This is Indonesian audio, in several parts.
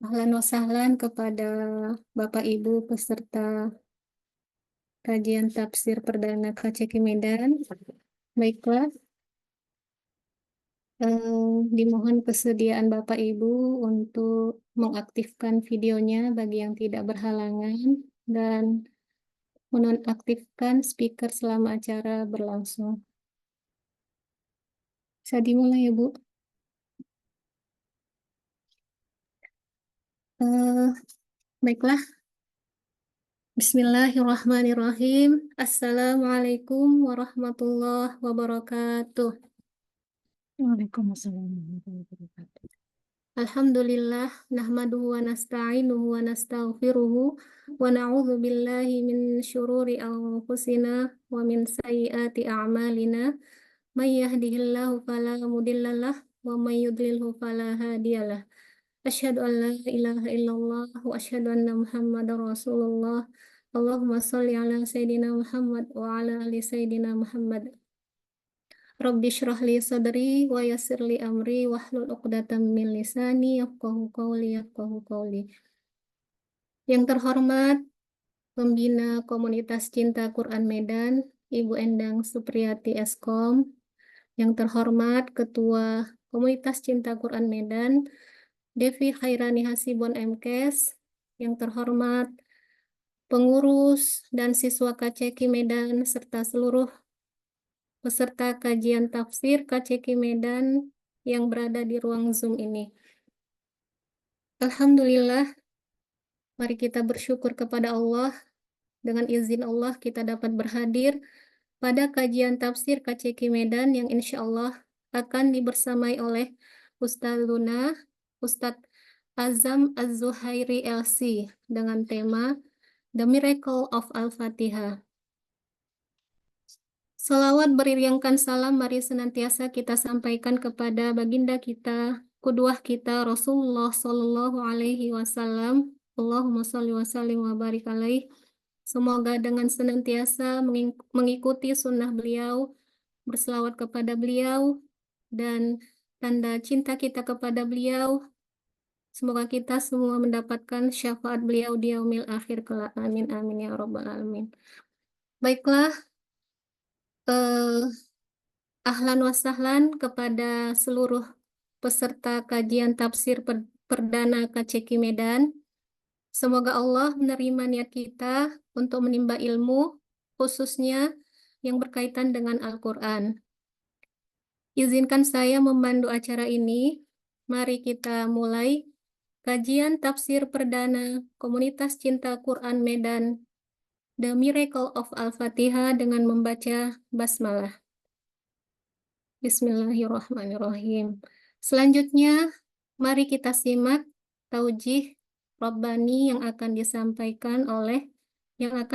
Ahlan wa sahlan kepada Bapak Ibu peserta kajian tafsir perdana KCK Medan. Baiklah, dimohon kesediaan Bapak Ibu untuk mengaktifkan videonya bagi yang tidak berhalangan dan menonaktifkan speaker selama acara berlangsung. Bisa dimulai ya Bu. Eh, Baiklah, Bismillahirrahmanirrahim. Assalamualaikum warahmatullahi wabarakatuh. Waalaikumsalam warahmatullahi wabarakatuh. Alhamdulillah, nahmaduhu wa nasta'inuhu wa nastaghfiruhu wa na'udzu billahi min syururi anfusina wa min sayyiati a'malina. May yahdihillahu fala mudhillalah wa may yudlilhu fala hadiyalah. Asyhadu an la ilaha illallah wa asyhadu anna Muhammadar Rasulullah. Allahumma shalli ala sayyidina Muhammad wa ala ali sayyidina Muhammad. Rabbi shrah li sadri wa yassir li amri wahlul 'uqdatam min lisani yafqahu qawli. Yang terhormat Pembina Komunitas Cinta Quran Medan, Ibu Endang Supriyati Eskom. Yang terhormat Ketua Komunitas Cinta Quran Medan, Devi Khairani Hasibon MKes. Yang terhormat pengurus dan siswa KCK Medan serta seluruh peserta kajian tafsir KCK Medan yang berada di ruang Zoom ini. Alhamdulillah, mari kita bersyukur kepada Allah. Dengan izin Allah kita dapat berhadir pada kajian tafsir KCK Medan yang insya Allah akan dibersamai oleh Ustadz Luna, Ustadz Azam Az-Zuhairi LC dengan tema The Miracle of Al-Fatihah. Salawat beriringkan salam mari senantiasa kita sampaikan kepada baginda kita, kuduah kita Rasulullah Shallallahu Alaihi Wasallam. Allahumma sholli wa sallim wa barik alaih. Semoga dengan senantiasa mengikuti sunnah beliau, berselawat kepada beliau, dan tanda cinta kita kepada beliau. Semoga kita semua mendapatkan syafaat beliau di yaumil akhir kelak. Amin, amin ya rabbal alamin. Baiklah, eh, ahlan wa sahlan kepada seluruh peserta kajian tafsir perdana KCK Medan. Semoga Allah menerima niat kita untuk menimba ilmu, khususnya yang berkaitan dengan Al-Quran. Izinkan saya memandu acara ini. Mari kita mulai kajian tafsir perdana Komunitas Cinta Quran Medan, The Miracle of Al-Fatihah dengan membaca basmalah. Bismillahirrahmanirrahim. Selanjutnya, mari kita simak taujih Rabbani yang akan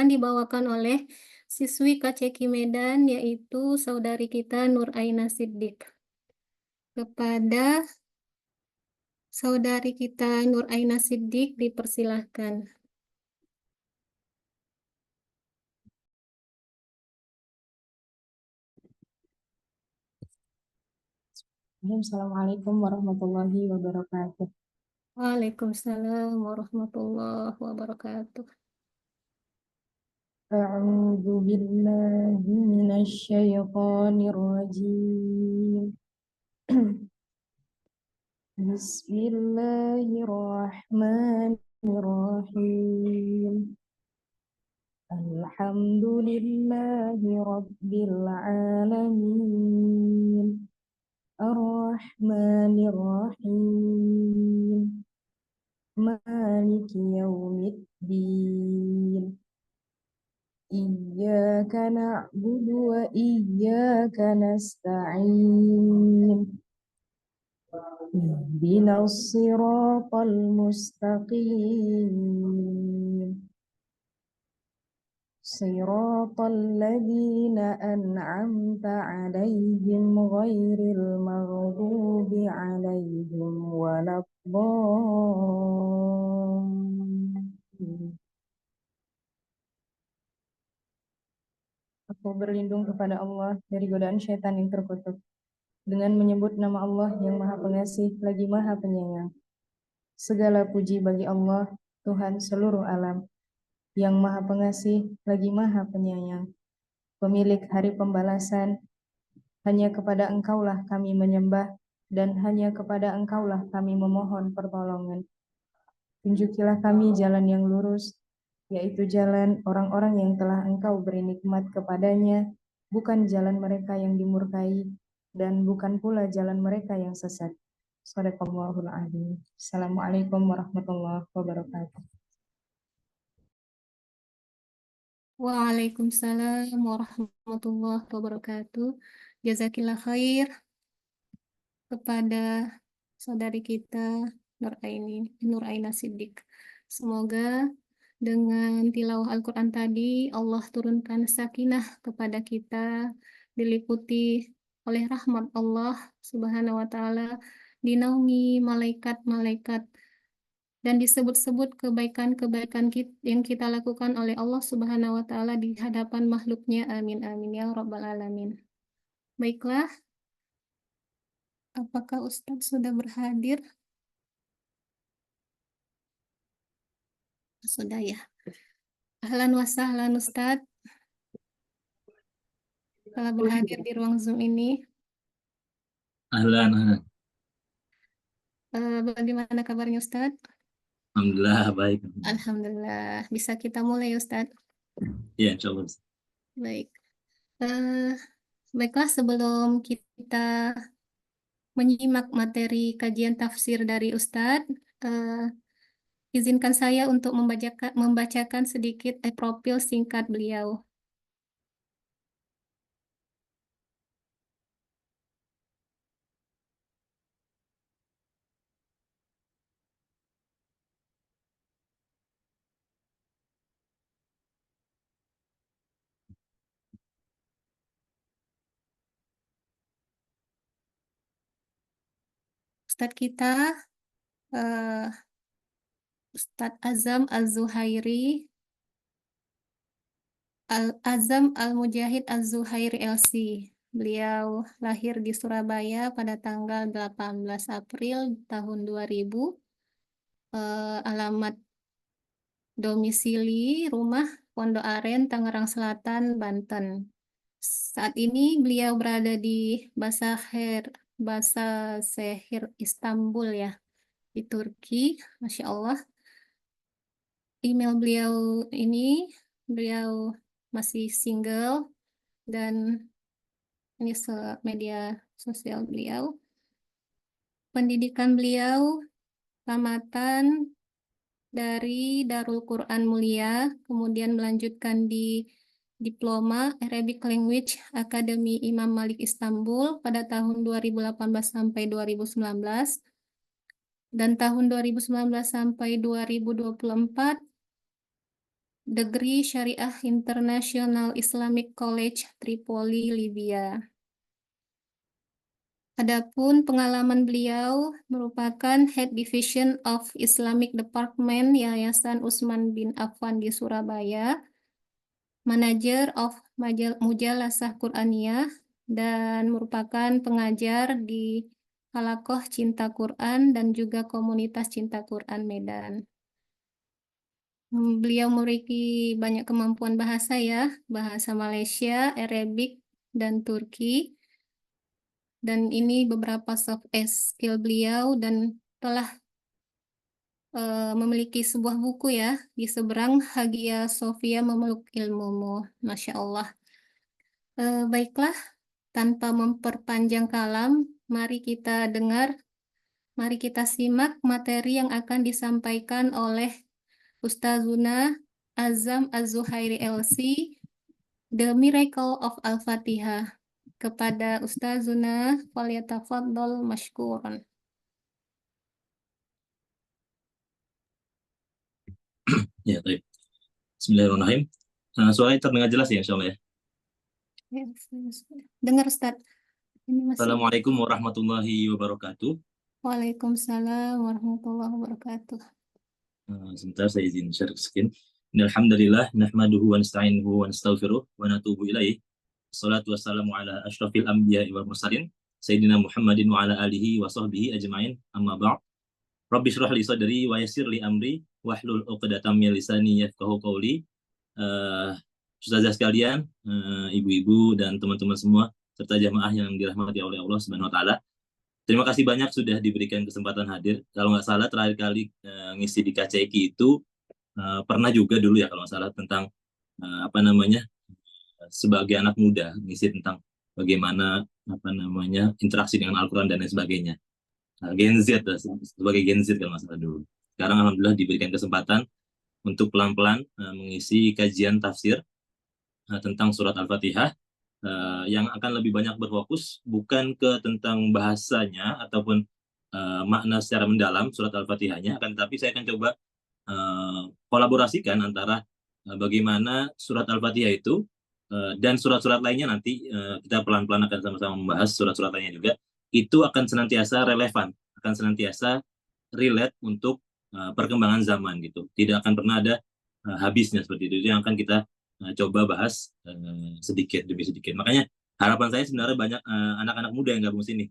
dibawakan oleh siswi KCK Medan, yaitu saudari kita Nur Aina Siddiq. Kepada saudari kita Nur Aina Siddiq dipersilahkan. Assalamualaikum warahmatullahi wabarakatuh. Waalaikumsalam warahmatullahi wabarakatuh. A'udzu billahi minasy syaithanir rajim. Bismillahirrahmanirrahim. Alhamdulillahi rabbil alamin. Ar-Rahmanir-Rahim. Maliki yaumiddin. Iyyaka na'budu wa iyyaka nasta'in. Ihdinas siratal mustaqim. Siratal ladzina an'amta 'alaihim ghairil maghdubi 'alaihim waladdallin. Aku berlindung kepada Allah dari godaan syaitan yang terkutuk dengan menyebut nama Allah yang Maha Pengasih lagi Maha Penyayang. Segala puji bagi Allah, Tuhan seluruh alam, yang Maha Pengasih lagi Maha Penyayang, pemilik hari pembalasan. Hanya kepada Engkaulah kami menyembah, dan hanya kepada Engkaulah kami memohon pertolongan. Tunjukilah kami jalan yang lurus, yaitu jalan orang-orang yang telah Engkau beri nikmat kepadanya, bukan jalan mereka yang dimurkai, dan bukan pula jalan mereka yang sesat. Shadaqallahul adzim. Assalamualaikum warahmatullahi wabarakatuh. Waalaikumsalam warahmatullahi wabarakatuh. Jazakillah khair kepada saudari kita Nur Aina Siddiq. Semoga dengan tilawah Al-Quran tadi Allah turunkan sakinah kepada kita, diliputi oleh rahmat Allah Subhanahu wa Ta'ala, dinaungi malaikat-malaikat, dan disebut-sebut kebaikan-kebaikan yang kita lakukan oleh Allah Subhanahu wa Ta'ala di hadapan makhluknya. Amin amin ya rabbal alamin. Baiklah, apakah Ustadz sudah berhadir? Sudah ya. Ahlan wa sahlan Ustadz telah berhadir di ruang Zoom ini. Ahlan, ahlan. Bagaimana kabarnya Ustadz? Alhamdulillah baik. Alhamdulillah. Bisa kita mulai Ustadz? Ya, insya Allah. Baik. Baiklah, sebelum kita menyimak materi kajian tafsir dari Ustadz, izinkan saya untuk membacakan sedikit profil singkat beliau. Ustadz kita Ustadz Azam Az-Zuhairi Azam Al-Mujahid Az-Zuhairi LC. Beliau lahir di Surabaya pada tanggal 18 April tahun 2000. Alamat domisili rumah Pondok Aren, Tangerang Selatan, Banten. Saat ini beliau berada di Basasehir Istanbul ya, di Turki. Masya Allah. Email beliau masih single, dan ini media sosial beliau. Pendidikan beliau tamatan dari Darul Quran Mulia, kemudian melanjutkan di Diploma Arabic Language Academy Imam Malik Istanbul pada tahun 2018 sampai 2019, dan tahun 2019 sampai 2024 Degree Syariah International Islamic College Tripoli, Libya. Adapun pengalaman beliau merupakan Head Division of Islamic Department Yayasan Utsman bin Affan di Surabaya, Manager of Mujalasah Quraniyah, dan merupakan pengajar di Halakoh Cinta Quran dan juga Komunitas Cinta Quran Medan. Beliau memiliki banyak kemampuan bahasa ya, bahasa Malaysia, Arabic, dan Turki. Dan ini beberapa soft skill beliau, dan telah memiliki sebuah buku ya, Di Seberang Hagia Sophia Memeluk Ilmumu. Masya Allah. Baiklah, tanpa memperpanjang kalam, mari kita simak materi yang akan disampaikan oleh Ustazuna Azam Az-Zuhairi LC, The Miracle of Al-Fatihah. Kepada Ustazuna, falyatafaddal mashkuran. Ya, baik. Bismillahirrahmanirrahim. Suaranya terdengar jelas ya, insya Allah ya. Dengar Ustaz. Assalamualaikum warahmatullahi wabarakatuh. Waalaikumsalam warahmatullahi wabarakatuh. Sebentar saya izin share screen. Alhamdulillah, nahmaduhu wa nasta'inuhu wa nastaghfiruh wa natubu ilaih. Wassalatu wassalamu ala asyrafil anbiya'i wal mursalin, Sayyidina Muhammadin wa ala alihi wa sahbihi ajma'in, amma ba'd. Rabbi shrah li sadri wa yassir li amri wahlul 'uqdatam min lisani yafqahu qawli. Ustazah sekalian, ibu-ibu dan teman-teman semua serta jamaah yang dirahmati oleh Allah Subhanahu wa taala. Terima kasih banyak sudah diberikan kesempatan hadir. Kalau nggak salah terakhir kali ngisi di KCIQ itu pernah juga dulu ya kalau nggak salah tentang sebagai anak muda ngisi tentang bagaimana interaksi dengan Al-Quran dan lain sebagainya. Gen Z sebagai Gen Z kalau nggak salah dulu. Sekarang alhamdulillah diberikan kesempatan untuk pelan-pelan mengisi kajian tafsir tentang surat Al-Fatihah yang akan lebih banyak berfokus bukan ke tentang bahasanya ataupun makna secara mendalam surat Al-Fatihahnya, akan tetapi saya akan coba kolaborasikan antara bagaimana surat Al-Fatihah itu dan surat-surat lainnya. Nanti kita pelan-pelan akan sama-sama membahas surat-surat lainnya juga. Itu akan senantiasa relevan, akan senantiasa relate untuk perkembangan zaman gitu. Tidak akan pernah ada habisnya seperti itu. Itu yang akan kita coba bahas sedikit demi sedikit. Makanya harapan saya sebenarnya banyak anak-anak muda yang gabung sini.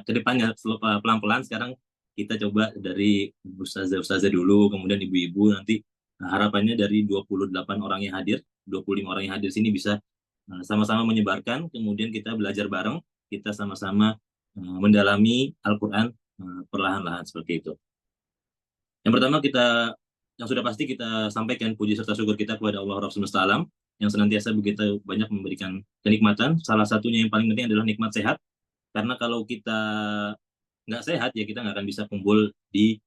Kedepannya pelan-pelan sekarang kita coba dari ustazah dulu, kemudian ibu-ibu, nanti harapannya dari 28 orang yang hadir, 25 orang yang hadir sini bisa sama-sama menyebarkan, kemudian kita belajar bareng, kita sama-sama mendalami Al-Quran perlahan-lahan seperti itu. Yang pertama yang sudah pasti kita sampaikan puji serta syukur kita kepada Allah Rabb semesta alam yang senantiasa begitu banyak memberikan kenikmatan. Salah satunya yang paling penting adalah nikmat sehat. Karena kalau kita nggak sehat ya kita nggak akan bisa kumpul di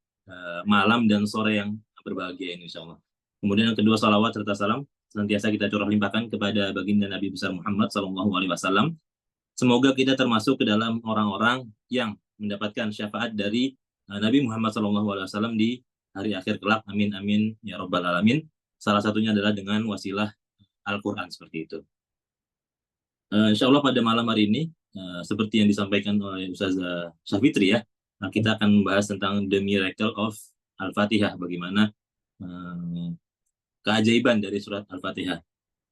malam dan sore yang berbahagia ini insya Allah. Kemudian yang kedua, salawat serta salam senantiasa kita curah limpahkan kepada baginda Nabi besar Muhammad SAW. Semoga kita termasuk ke dalam orang-orang yang mendapatkan syafaat dari Nabi Muhammad SAW di hari akhir kelak. Amin amin ya robbal alamin. Salah satunya adalah dengan wasilah Al-Quran seperti itu. Insya Allah pada malam hari ini seperti yang disampaikan oleh Ustazah Syafitri ya, kita akan membahas tentang The Miracle of Al-Fatihah, bagaimana keajaiban dari surat Al-Fatihah.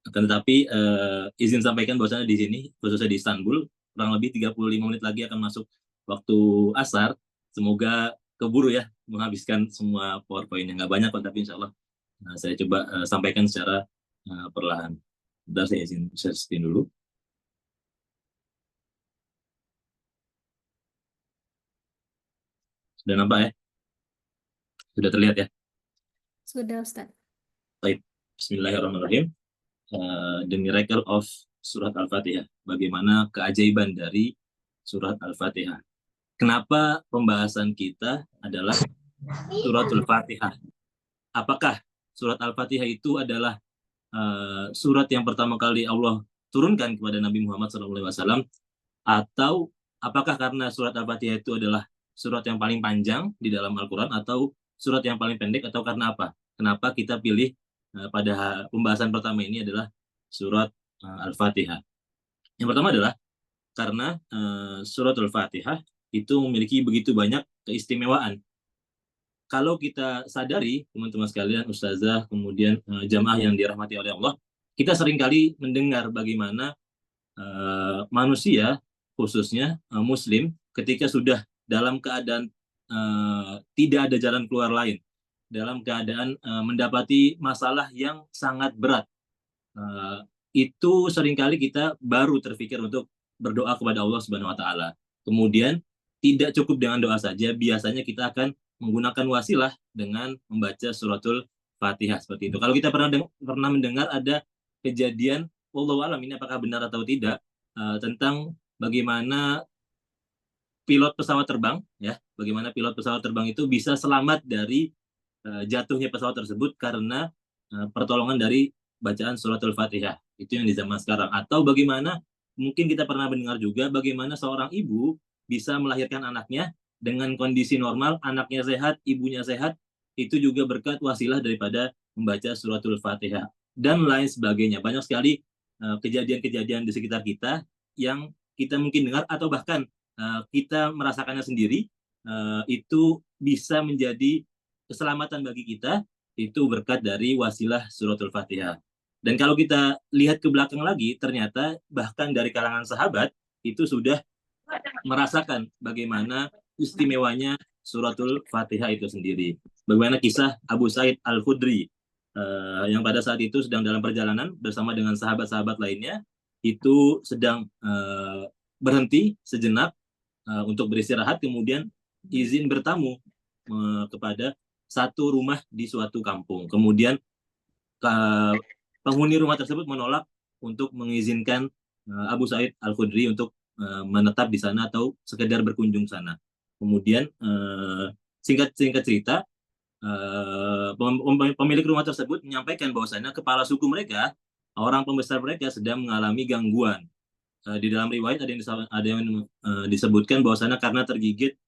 Akan tetapi izin sampaikan bahwasanya di sini khususnya di Istanbul kurang lebih 35 menit lagi akan masuk waktu asar. Semoga keburu ya menghabiskan semua PowerPoint yang nggak banyak kok, tapi insya Allah saya coba sampaikan secara perlahan. Bentar saya izin share screen dulu. Sudah nampak ya? Sudah terlihat ya? Sudah, Ustaz. Baik, bismillahirrahmanirrahim. The Miracle of Surat Al-Fatihah. Bagaimana keajaiban dari Surat Al-Fatihah. Kenapa pembahasan kita adalah Surat Al-Fatihah? Apakah Surat Al-Fatihah itu adalah surat yang pertama kali Allah turunkan kepada Nabi Muhammad SAW? Atau apakah karena Surat Al-Fatihah itu adalah surat yang paling panjang di dalam Al-Quran, atau surat yang paling pendek, atau karena apa? Kenapa kita pilih pada pembahasan pertama ini adalah Surat Al-Fatihah? Yang pertama adalah karena Surat Al-Fatihah itu memiliki begitu banyak keistimewaan. Kalau kita sadari, teman-teman sekalian, ustazah, kemudian jamaah yang dirahmati oleh Allah, kita seringkali mendengar bagaimana manusia, khususnya Muslim, ketika sudah dalam keadaan tidak ada jalan keluar lain, dalam keadaan mendapati masalah yang sangat berat, itu seringkali kita baru terpikir untuk berdoa kepada Allah Subhanahu Wa Taala. Kemudian tidak cukup dengan doa saja, biasanya kita akan menggunakan wasilah dengan membaca suratul Fatihah seperti itu. Kalau kita pernah mendengar ada kejadian, wallahu alam ini apakah benar atau tidak, tentang bagaimana pilot pesawat terbang, ya, bagaimana pilot pesawat terbang itu bisa selamat dari jatuhnya pesawat tersebut karena pertolongan dari bacaan suratul Fatihah. Itu yang di zaman sekarang. Atau bagaimana mungkin kita pernah mendengar juga bagaimana seorang ibu bisa melahirkan anaknya dengan kondisi normal, anaknya sehat, ibunya sehat, itu juga berkat wasilah daripada membaca suratul Fatihah dan lain sebagainya. Banyak sekali kejadian-kejadian di sekitar kita yang kita mungkin dengar atau bahkan kita merasakannya sendiri, itu bisa menjadi keselamatan bagi kita, itu berkat dari wasilah suratul Fatihah. Dan kalau kita lihat ke belakang lagi, ternyata bahkan dari kalangan sahabat itu sudah merasakan bagaimana istimewanya suratul Fatihah itu sendiri. Bagaimana kisah Abu Sa'id Al-Khudri yang pada saat itu sedang dalam perjalanan bersama dengan sahabat-sahabat lainnya, itu sedang berhenti sejenak untuk beristirahat, kemudian izin bertamu kepada satu rumah di suatu kampung. Kemudian penghuni rumah tersebut menolak untuk mengizinkan Abu Sa'id Al-Khudri untuk menetap di sana atau sekedar berkunjung sana. Kemudian singkat cerita, pemilik rumah tersebut menyampaikan bahwasanya kepala suku mereka, orang pembesar mereka sedang mengalami gangguan. Di dalam riwayat ada yang disebutkan bahwasanya karena tergigit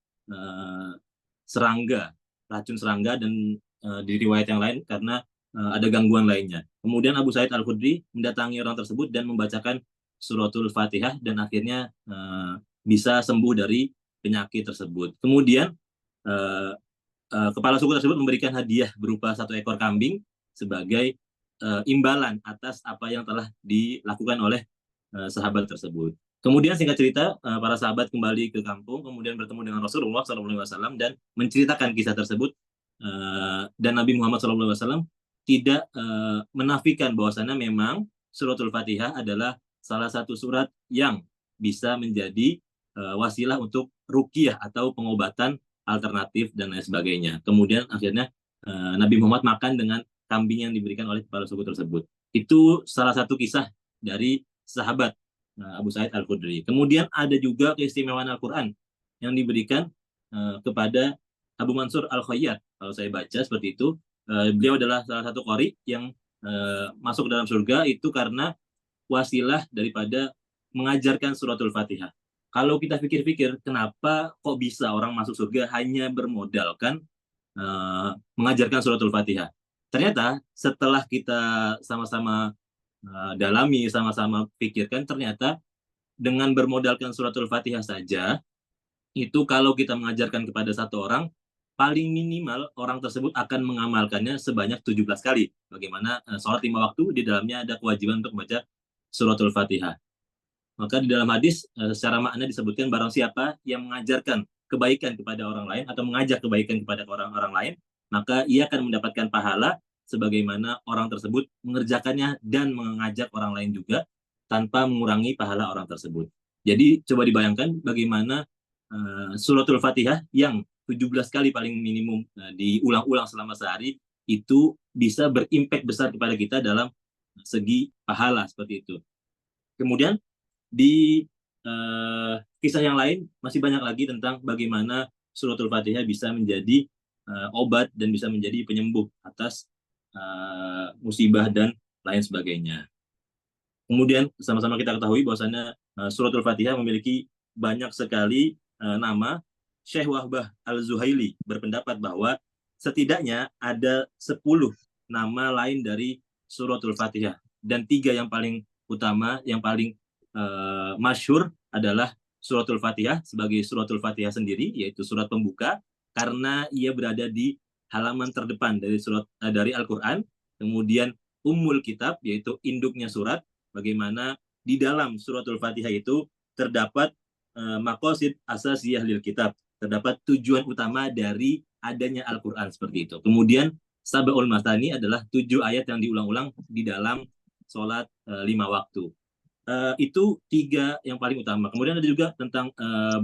serangga, racun serangga, dan di riwayat yang lain karena ada gangguan lainnya. Kemudian Abu Sa'id Al-Khudri mendatangi orang tersebut dan membacakan suratul Fatihah dan akhirnya bisa sembuh dari penyakit tersebut. Kemudian kepala suku tersebut memberikan hadiah berupa 1 ekor kambing sebagai imbalan atas apa yang telah dilakukan oleh sahabat tersebut. Kemudian singkat cerita, para sahabat kembali ke kampung, kemudian bertemu dengan Rasulullah SAW dan menceritakan kisah tersebut. Dan Nabi Muhammad SAW tidak menafikan bahwasannya memang suratul Fatihah adalah salah satu surat yang bisa menjadi wasilah untuk ruqyah atau pengobatan alternatif dan lain sebagainya. Kemudian akhirnya Nabi Muhammad makan dengan kambing yang diberikan oleh kepala suku tersebut. Itu salah satu kisah dari sahabat Abu Sa'id Al-Khudri. Kemudian ada juga keistimewaan Al-Quran yang diberikan kepada Abu Mansur Al-Khayyat. Kalau saya baca seperti itu, beliau adalah salah satu qari yang masuk dalam surga itu karena wasilah daripada mengajarkan suratul Fatihah. Kalau kita pikir-pikir, kenapa kok bisa orang masuk surga hanya bermodalkan mengajarkan suratul Fatihah? Ternyata setelah kita sama-sama dalami, sama-sama pikirkan, ternyata dengan bermodalkan suratul Fatihah saja, itu kalau kita mengajarkan kepada satu orang, paling minimal orang tersebut akan mengamalkannya sebanyak 17 kali. Bagaimana sholat 5 waktu, di dalamnya ada kewajiban untuk membaca suratul Fatihah. Maka di dalam hadis secara makna disebutkan barang siapa yang mengajarkan kebaikan kepada orang lain atau mengajak kebaikan kepada orang-orang lain, maka ia akan mendapatkan pahala sebagaimana orang tersebut mengerjakannya dan mengajak orang lain juga tanpa mengurangi pahala orang tersebut. Jadi coba dibayangkan bagaimana suratul Fatihah yang 17 kali paling minimum diulang-ulang selama sehari itu bisa berimpact besar kepada kita dalam segi pahala seperti itu. Kemudian di kisah yang lain masih banyak lagi tentang bagaimana suratul Fatihah bisa menjadi obat dan bisa menjadi penyembuh atas musibah dan lain sebagainya. Kemudian sama-sama kita ketahui bahwasanya suratul Fatihah memiliki banyak sekali nama. Syekh Wahbah Al-Zuhaili berpendapat bahwa setidaknya ada 10 nama lain dari suratul Fatihah, dan 3 yang paling utama, yang paling masyhur adalah suratul Fatihah sebagai suratul Fatihah sendiri, yaitu surat pembuka, karena ia berada di halaman terdepan dari Al-Quran. Kemudian Ummul Kitab, yaitu induknya surat, bagaimana di dalam suratul Fatihah itu terdapat maqasid asasiyah lil kitab, terdapat tujuan utama dari adanya Al-Quran seperti itu. Kemudian Sab'ul Masani adalah 7 ayat yang diulang-ulang di dalam sholat 5 waktu. Itu 3 yang paling utama. Kemudian ada juga tentang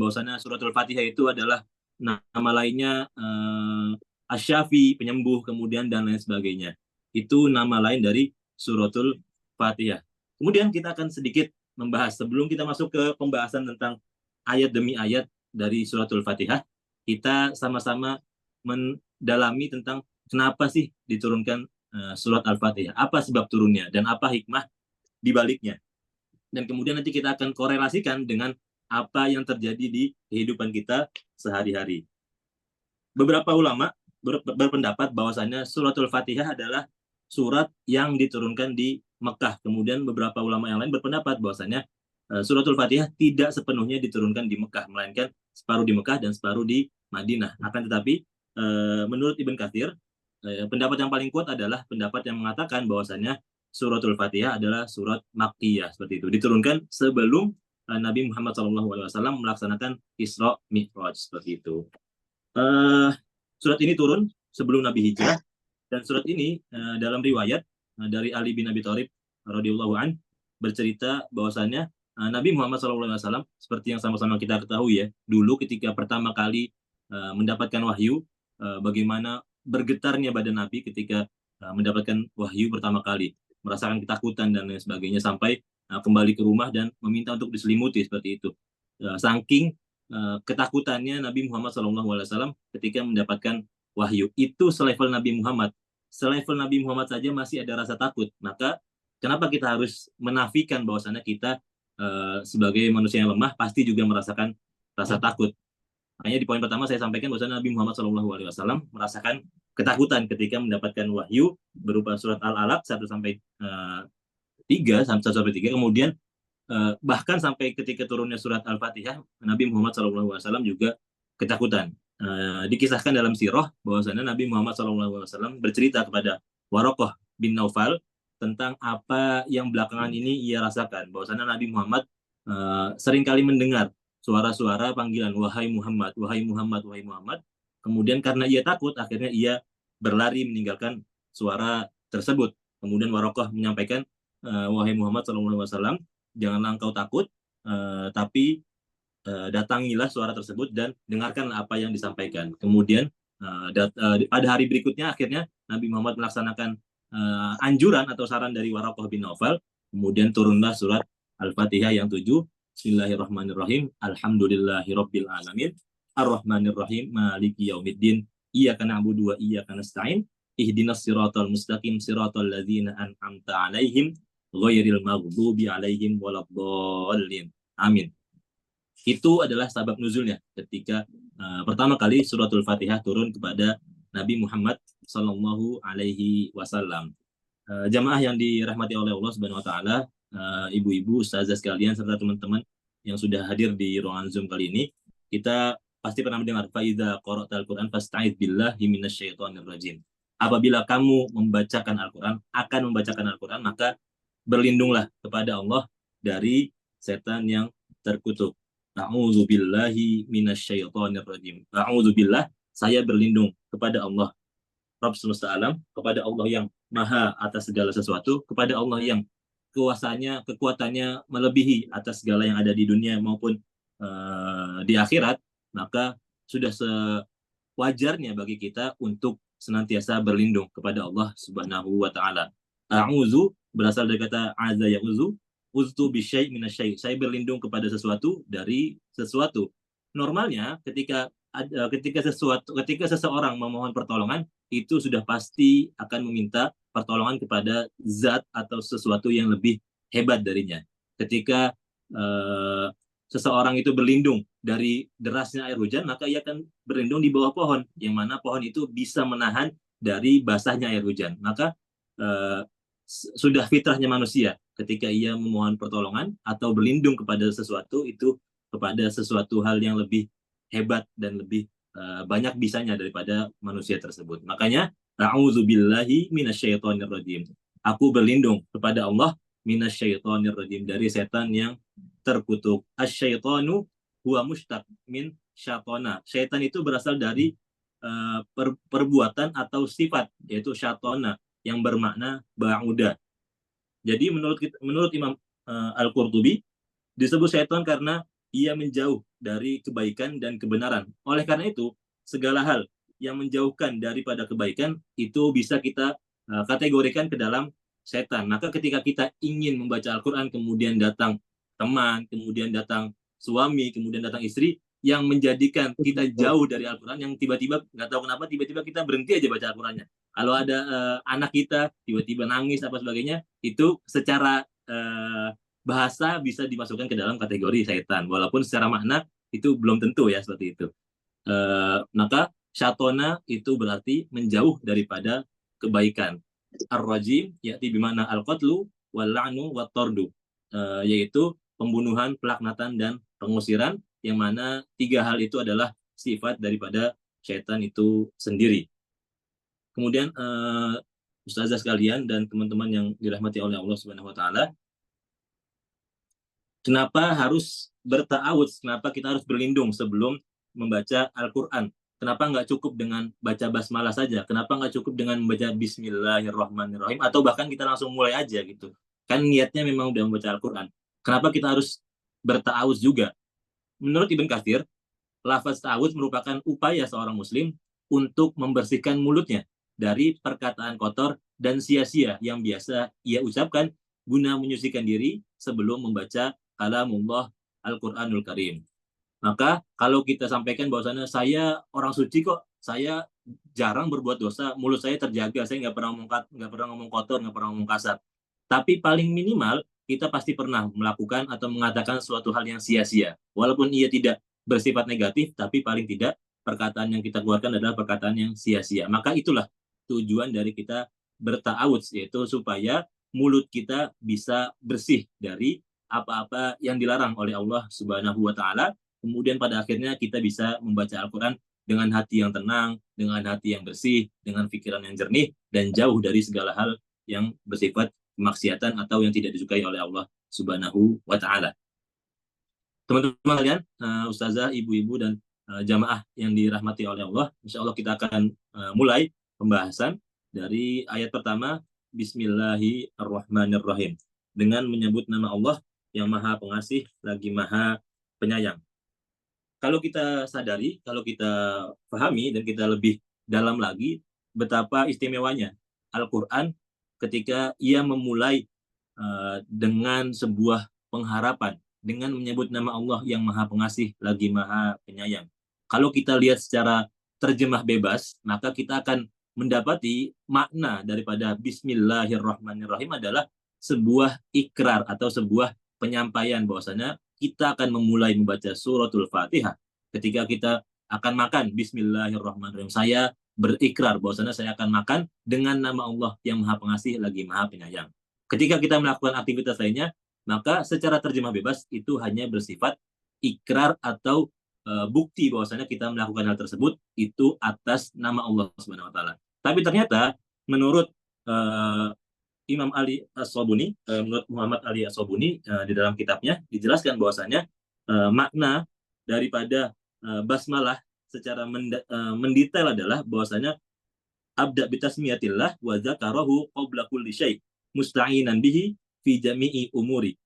bahwasanya suratul Fatihah itu adalah nama lainnya Asy-Syafi, penyembuh, kemudian dan lain sebagainya. Itu nama lain dari suratul Fatihah. Kemudian kita akan sedikit membahas, sebelum kita masuk ke pembahasan tentang ayat demi ayat dari suratul Fatihah, kita sama-sama mendalami tentang kenapa sih diturunkan surat Al-Fatihah, apa sebab turunnya, dan apa hikmah di baliknya. Dan kemudian nanti kita akan korelasikan dengan apa yang terjadi di kehidupan kita sehari-hari. Beberapa ulama berpendapat bahwasannya suratul Fatihah adalah surat yang diturunkan di Mekah. Kemudian beberapa ulama yang lain berpendapat bahwasannya suratul Fatihah tidak sepenuhnya diturunkan di Mekah, melainkan separuh di Mekah dan separuh di Madinah. Akan tetapi menurut Ibn Katsir, pendapat yang paling kuat adalah pendapat yang mengatakan bahwasannya suratul Fatihah adalah surat Makkiyah, seperti itu, diturunkan sebelum Nabi Muhammad SAW melaksanakan Isra Mi'raj, seperti itu. Eh, Surat ini turun sebelum Nabi hijrah, dan surat ini dalam riwayat dari Ali bin Abi Thalib radhiyallahu an bercerita bahwasannya Nabi Muhammad SAW, seperti yang sama-sama kita ketahui ya, dulu ketika pertama kali mendapatkan wahyu, bagaimana bergetarnya badan Nabi ketika mendapatkan wahyu pertama kali, merasakan ketakutan dan lain sebagainya, sampai kembali ke rumah dan meminta untuk diselimuti seperti itu. Saking ketakutannya Nabi Muhammad SAW ketika mendapatkan wahyu. Itu selevel Nabi Muhammad. Selevel Nabi Muhammad saja masih ada rasa takut. Maka kenapa kita harus menafikan bahwasannya kita sebagai manusia yang lemah pasti juga merasakan rasa takut. Makanya di poin pertama saya sampaikan bahwa Nabi Muhammad SAW merasakan ketakutan ketika mendapatkan wahyu berupa surat Al-Alaq 1 sampai 3, kemudian bahkan sampai ketika turunnya surat Al-Fatihah, Nabi Muhammad SAW juga ketakutan. Dikisahkan dalam sirah bahwasanya Nabi Muhammad SAW bercerita kepada Warokoh bin Naufal tentang apa yang belakangan ini ia rasakan, bahwasanya Nabi Muhammad seringkali mendengar suara-suara panggilan wahai Muhammad, wahai Muhammad, wahai Muhammad. Kemudian karena ia takut, akhirnya ia berlari meninggalkan suara tersebut. Kemudian Warokoh menyampaikan, wahai Muhammad SAW, janganlah engkau takut, tapi datangilah suara tersebut dan dengarkan apa yang disampaikan. Kemudian pada hari berikutnya akhirnya Nabi Muhammad melaksanakan anjuran atau saran dari Warokoh bin Naufal. Kemudian turunlah surat Al-Fatihah yang 7. Bismillahirrahmanirrahim. Alhamdulillahirabbil alamin. Ar-Rahmanirrahim. Maliki yaumiddin. Iyyaka na'budu wa iyyaka nasta'in. Ihdinas siratal mustaqim siratal ladzina an'amta 'alaihim ghairil maghdubi 'alaihim waladdallin. Amin. Itu adalah sabab nuzulnya ketika pertama kali suratul Fatihah turun kepada Nabi Muhammad Sallallahu Alaihi Wasallam. Jamaah yang dirahmati oleh Allah Subhanahu Wa Taala, ibu-ibu, ustazah sekalian, serta teman-teman yang sudah hadir di ruangan Zoom kali ini, kita pasti pernah mendengar faidza qara'tal Qur'an fasta'idz billahi minasyaitonir rajim. Apabila kamu membacakan Al-Qur'an, akan membacakan Al-Qur'an, maka berlindunglah kepada Allah dari setan yang terkutuk. A'udzubillahi minasyaitonir rajim. A'udzubillah, saya berlindung kepada Allah Rabb semesta alam, kepada Allah yang maha atas segala sesuatu, kepada Allah yang kuasanya, kekuatannya melebihi atas segala yang ada di dunia maupun di akhirat. Maka sudah sewajarnya bagi kita untuk senantiasa berlindung kepada Allah Subhanahu wa taala. A'udzu berasal dari kata aza ya'udzu, uztu bisyai' minasyai'. Saya berlindung kepada sesuatu dari sesuatu. Normalnya ketika seseorang memohon pertolongan, itu sudah pasti akan meminta pertolongan kepada zat atau sesuatu yang lebih hebat darinya. Ketika seseorang itu berlindung dari derasnya air hujan, maka ia akan berlindung di bawah pohon, yang mana pohon itu bisa menahan dari basahnya air hujan. Maka sudah fitrahnya manusia ketika ia memohon pertolongan atau berlindung kepada sesuatu, itu kepada sesuatu hal yang lebih hebat dan lebih banyak bisanya daripada manusia tersebut. Makanya a'udzubillahi minasyaitonir rajim. Aku berlindung kepada Allah minasyaitonir rajim, dari setan yang terkutuk. Asyaitonu huwa mustaq min syatona. Syaitan itu berasal dari perbuatan atau sifat, yaitu syatona, yang bermakna ba'uda. Jadi menurut Imam Al-Qurtubi, disebut syaitan karena ia menjauh dari kebaikan dan kebenaran. Oleh karena itu, segala hal yang menjauhkan daripada kebaikan itu bisa kita kategorikan ke dalam setan. Maka ketika kita ingin membaca Al-Quran, kemudian datang teman, kemudian datang suami, kemudian datang istri, yang menjadikan kita jauh dari Al-Quran, yang tiba-tiba, nggak tahu kenapa, tiba-tiba kita berhenti aja baca Al-Qurannya. Kalau ada anak kita, tiba-tiba nangis, apa sebagainya, itu secara bahasa bisa dimasukkan ke dalam kategori setan, walaupun secara makna itu belum tentu ya seperti itu. Maka syatona itu berarti menjauh daripada kebaikan. Ar-rajim yaitu bimana al-qatlu wal-la'nu wat-tardu, yaitu pembunuhan, pelaknatan, dan pengusiran, yang mana tiga hal itu adalah sifat daripada syaitan itu sendiri. Kemudian ustazah sekalian dan teman-teman yang dirahmati oleh Allah Subhanahu wa taala, kenapa harus berta'awudz? Kenapa kita harus berlindung sebelum membaca Al-Quran? Kenapa nggak cukup dengan baca basmalah saja? Kenapa nggak cukup dengan membaca Bismillahirrahmanirrahim? Atau bahkan kita langsung mulai aja gitu. Kan niatnya memang udah membaca Al-Quran. Kenapa kita harus berta'awuz juga? Menurut Ibn Katsir, lafaz ta'awuz merupakan upaya seorang muslim untuk membersihkan mulutnya dari perkataan kotor dan sia-sia yang biasa ia ucapkan guna menyucikan diri sebelum membaca kalamullah Al-Quranul Karim. Maka kalau kita sampaikan bahwasannya saya orang suci kok, saya jarang berbuat dosa, mulut saya terjaga, saya nggak pernah ngomong kotor, nggak pernah ngomong kasar. Tapi paling minimal kita pasti pernah melakukan atau mengatakan suatu hal yang sia-sia. Walaupun ia tidak bersifat negatif, tapi paling tidak perkataan yang kita keluarkan adalah perkataan yang sia-sia. Maka itulah tujuan dari kita berta'awudz, yaitu supaya mulut kita bisa bersih dari apa-apa yang dilarang oleh Allah Subhanahu wa Ta'ala. Kemudian pada akhirnya kita bisa membaca Al-Quran dengan hati yang tenang, dengan hati yang bersih, dengan pikiran yang jernih, dan jauh dari segala hal yang bersifat kemaksiatan atau yang tidak disukai oleh Allah Subhanahu wa Ta'ala. Teman-teman kalian, ustazah, ibu-ibu, dan jamaah yang dirahmati oleh Allah, insya Allah kita akan mulai pembahasan dari ayat pertama, Bismillahirrahmanirrahim, dengan menyebut nama Allah yang Maha Pengasih lagi Maha Penyayang. Kalau kita sadari, kalau kita pahami, dan kita lebih dalam lagi betapa istimewanya Al-Quran ketika ia memulai dengan sebuah pengharapan, dengan menyebut nama Allah yang Maha Pengasih lagi Maha Penyayang. Kalau kita lihat secara terjemah bebas, maka kita akan mendapati makna daripada Bismillahirrahmanirrahim adalah sebuah ikrar atau sebuah penyampaian bahwasanya kita akan memulai membaca suratul Fatihah ketika kita akan makan. Bismillahirrahmanirrahim. Saya berikrar bahwasanya saya akan makan dengan nama Allah yang Maha Pengasih lagi Maha Penyayang. Ketika kita melakukan aktivitas lainnya, maka secara terjemah bebas itu hanya bersifat ikrar atau bukti bahwasanya kita melakukan hal tersebut itu atas nama Allah Subhanahu wa Ta'ala. Tapi ternyata menurut Imam Ali As-Sobuni, menurut Muhammad Ali As-Sobuni, di dalam kitabnya dijelaskan bahwasanya makna daripada basmalah secara mendetail adalah bahwasanya abda bitasmiyatillah wa dzakarahu qabla kulli syai' musta'inan bihi fi jami'i umuri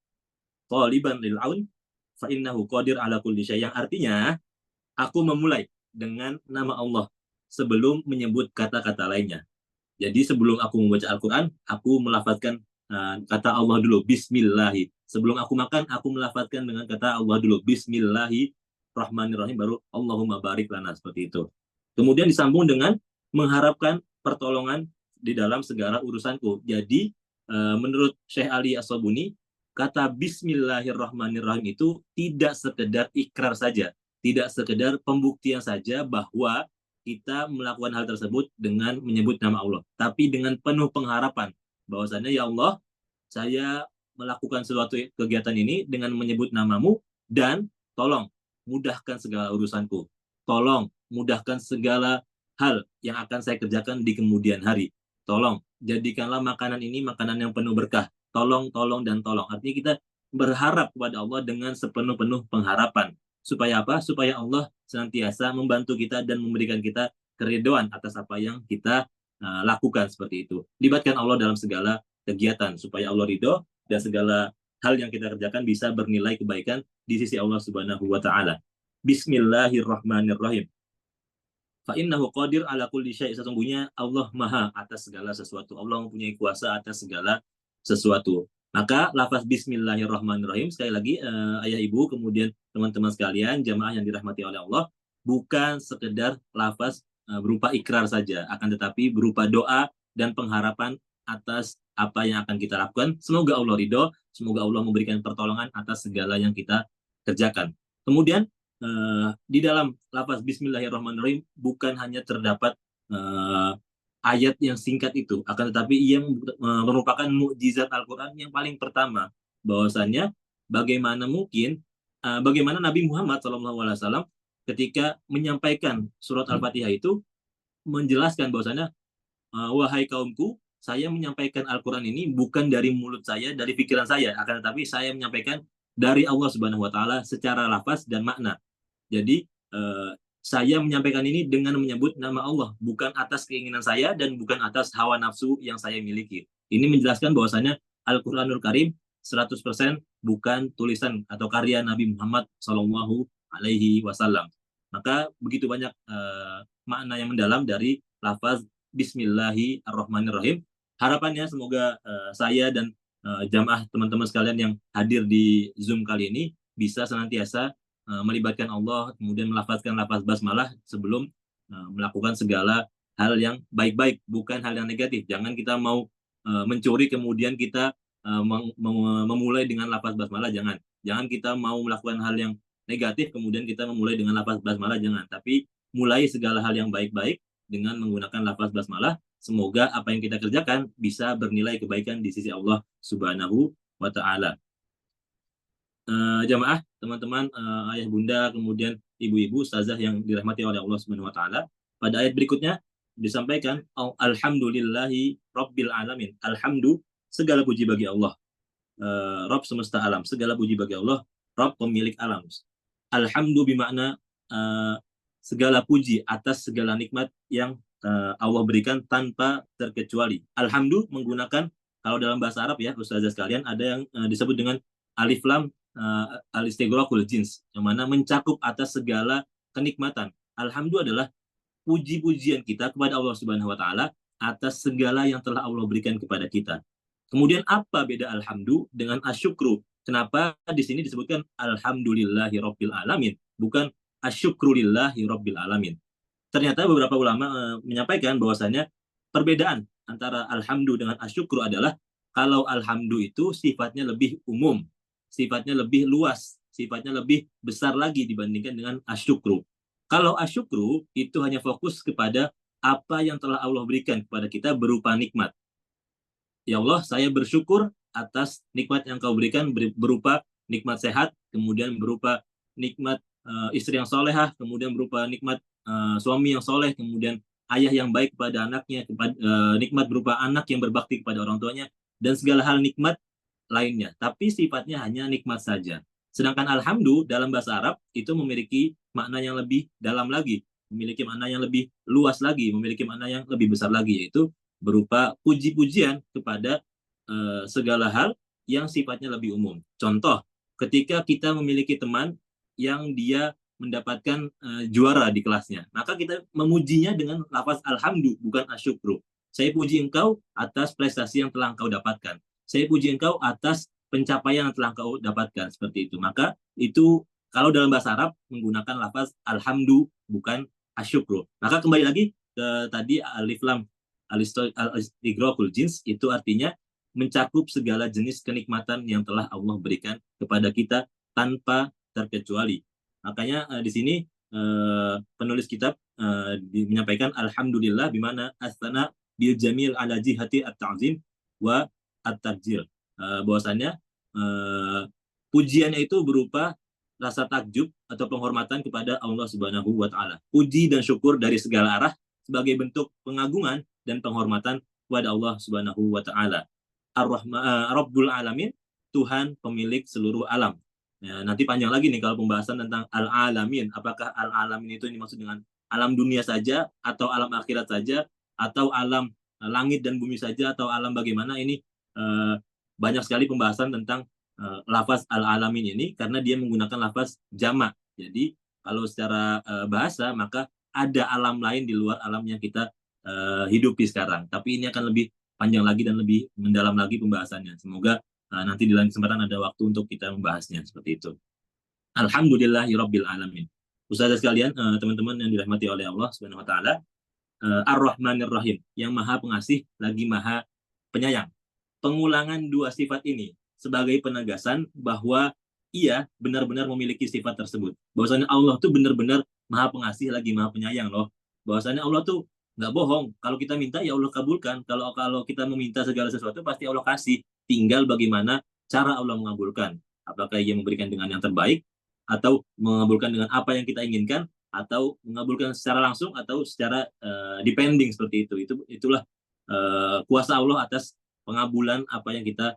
qaliban lil aun fa innahu qadir ala kulli syai', yang artinya aku memulai dengan nama Allah sebelum menyebut kata-kata lainnya. Jadi sebelum aku membaca Al-Quran, aku melafazkan kata Allah dulu, Bismillahi. Sebelum aku makan, aku melafazkan dengan kata Allah dulu, Bismillahirrahmanirrahim, baru Allahumma barik lana, seperti itu. Kemudian disambung dengan mengharapkan pertolongan di dalam segala urusanku. Jadi menurut Syekh Ali As-Sobuni, kata Bismillahirrahmanirrahim itu tidak sekedar ikrar saja, tidak sekedar pembuktian saja bahwa kita melakukan hal tersebut dengan menyebut nama Allah, tapi dengan penuh pengharapan bahwasannya ya Allah, saya melakukan suatu kegiatan ini dengan menyebut namamu, dan tolong mudahkan segala urusanku, tolong mudahkan segala hal yang akan saya kerjakan di kemudian hari, tolong jadikanlah makanan ini makanan yang penuh berkah, tolong, dan tolong. Artinya kita berharap kepada Allah dengan sepenuh-penuh pengharapan. Supaya apa? Supaya Allah senantiasa membantu kita dan memberikan kita keridhaan atas apa yang kita lakukan, seperti itu. Libatkan Allah dalam segala kegiatan supaya Allah ridho dan segala hal yang kita kerjakan bisa bernilai kebaikan di sisi Allah Subhanahu wa Ta'ala. Bismillahirrahmanirrahim. Fa innahu qadir ala kulli syai', sesungguhnya Allah Maha atas segala sesuatu. Allah mempunyai kuasa atas segala sesuatu. Maka lafaz Bismillahirrahmanirrahim, sekali lagi ayah ibu, kemudian teman-teman sekalian, jamaah yang dirahmati oleh Allah, bukan sekedar lafaz berupa ikrar saja, akan tetapi berupa doa dan pengharapan atas apa yang akan kita lakukan. Semoga Allah ridho, semoga Allah memberikan pertolongan atas segala yang kita kerjakan. Kemudian di dalam lafaz Bismillahirrahmanirrahim bukan hanya terdapat ayat yang singkat itu, akan tetapi ia merupakan mukjizat Al-Quran yang paling pertama, bahwasannya bagaimana Nabi Muhammad SAW ketika menyampaikan surat Al-Fatihah itu menjelaskan bahwasannya wahai kaumku, saya menyampaikan Al-Quran ini bukan dari mulut saya, dari pikiran saya, akan tetapi saya menyampaikan dari Allah Subhanahu wa Ta'ala secara lafaz dan makna. Jadi saya menyampaikan ini dengan menyebut nama Allah, bukan atas keinginan saya dan bukan atas hawa nafsu yang saya miliki. Ini menjelaskan bahwasanya Al-Qur'anul Karim 100% bukan tulisan atau karya Nabi Muhammad Shallallahu Alaihi Wasallam. Maka begitu banyak makna yang mendalam dari lafaz Bismillahirrahmanirrahim. Harapannya semoga saya dan jamaah teman-teman sekalian yang hadir di Zoom kali ini bisa senantiasa melibatkan Allah, kemudian melafazkan lafaz basmalah sebelum melakukan segala hal yang baik-baik, bukan hal yang negatif. Jangan kita mau mencuri kemudian kita memulai dengan lafaz basmalah, jangan. Jangan kita mau melakukan hal yang negatif kemudian kita memulai dengan lafaz basmalah, jangan. Tapi mulai segala hal yang baik-baik dengan menggunakan lafaz basmalah. Semoga apa yang kita kerjakan bisa bernilai kebaikan di sisi Allah Subhanahu wa Ta'ala. Jamaah, teman-teman, ayah bunda, kemudian ibu-ibu, ustazah yang dirahmati oleh Allah Subhanahu wa Ta'ala. Pada ayat berikutnya disampaikan alhamdulillahi rabbil alamin. Alhamdu, segala puji bagi Allah. Rabb semesta alam, segala puji bagi Allah, Rabb pemilik alam. Alhamdu bermakna segala puji atas segala nikmat yang Allah berikan tanpa terkecuali. Alhamdu menggunakan, kalau dalam bahasa Arab ya, ustazah sekalian, ada yang disebut dengan alif lam al-istighraqul jins, yang mana mencakup atas segala kenikmatan. Alhamdu adalah puji-pujian kita kepada Allah Subhanahu wa Ta'ala atas segala yang telah Allah berikan kepada kita. Kemudian apa beda alhamdu dengan asyukru? Kenapa di sini disebutkan alhamdulillahi rabbil alamin, bukan asyukrulillahi rabbil alamin? Ternyata beberapa ulama menyampaikan bahwasanya perbedaan antara alhamdu dengan asyukru adalah kalau alhamdu itu sifatnya lebih umum, sifatnya lebih luas, sifatnya lebih besar lagi dibandingkan dengan asyukru. Kalau asyukru itu hanya fokus kepada apa yang telah Allah berikan kepada kita berupa nikmat. Ya Allah, saya bersyukur atas nikmat yang kau berikan berupa nikmat sehat, kemudian berupa nikmat istri yang solehah, kemudian berupa nikmat suami yang soleh, kemudian ayah yang baik kepada anaknya, nikmat berupa anak yang berbakti kepada orang tuanya, dan segala hal nikmat lainnya. Tapi sifatnya hanya nikmat saja. Sedangkan alhamdu dalam bahasa Arab itu memiliki makna yang lebih dalam lagi, memiliki makna yang lebih luas lagi, memiliki makna yang lebih besar lagi, yaitu berupa puji-pujian kepada segala hal yang sifatnya lebih umum. Contoh, ketika kita memiliki teman yang dia mendapatkan juara di kelasnya, maka kita memujinya dengan lafaz alhamdu, bukan asyukru. Saya puji engkau atas prestasi yang telah engkau dapatkan. Saya puji engkau atas pencapaian yang telah engkau dapatkan, seperti itu. Maka itu kalau dalam bahasa Arab menggunakan lafaz alhamdu, bukan asyukru. Maka kembali lagi ke tadi alif lam al-istighraqul jins, itu artinya mencakup segala jenis kenikmatan yang telah Allah berikan kepada kita tanpa terkecuali. Makanya di sini penulis kitab menyampaikan alhamdulillah bimana astana bil jamil ala jihati at-ta'zim wa at-tabjil. Bahwasannya pujiannya itu berupa rasa takjub atau penghormatan kepada Allah Subhanahu wa Ta'ala. Puji dan syukur dari segala arah sebagai bentuk pengagungan dan penghormatan kepada Allah Subhanahu wa Ta'ala. Rabbul alamin, Tuhan pemilik seluruh alam. Ya, nanti panjang lagi nih kalau pembahasan tentang al-alamin. Apakah al-alamin itu dimaksud dengan alam dunia saja, atau alam akhirat saja, atau alam langit dan bumi saja, atau alam bagaimana? Ini banyak sekali pembahasan tentang lafaz al-alamin ini, karena dia menggunakan lafaz jamak. Jadi kalau secara bahasa, maka ada alam lain di luar alam yang kita hidupi sekarang. Tapi ini akan lebih panjang lagi dan lebih mendalam lagi pembahasannya. Semoga nanti di lain kesempatan ada waktu untuk kita membahasnya, seperti itu. Alhamdulillahirabbil alamin. Ustazah sekalian, teman-teman yang dirahmati oleh Allah Subhanahu wa Ta'ala, Ar-Rahmanir Rahim, yang Maha Pengasih lagi Maha Penyayang. Pengulangan dua sifat ini sebagai penegasan bahwa ia benar-benar memiliki sifat tersebut. Bahwasanya Allah tuh benar-benar Maha Pengasih lagi Maha Penyayang loh. Bahwasanya Allah tuh nggak bohong. Kalau kita minta, ya Allah kabulkan. Kalau kita meminta segala sesuatu, pasti Allah kasih. Tinggal bagaimana cara Allah mengabulkan. Apakah ia memberikan dengan yang terbaik, atau mengabulkan dengan apa yang kita inginkan, atau mengabulkan secara langsung, atau secara depending, seperti itu. Itulah kuasa Allah atas pengabulan apa yang kita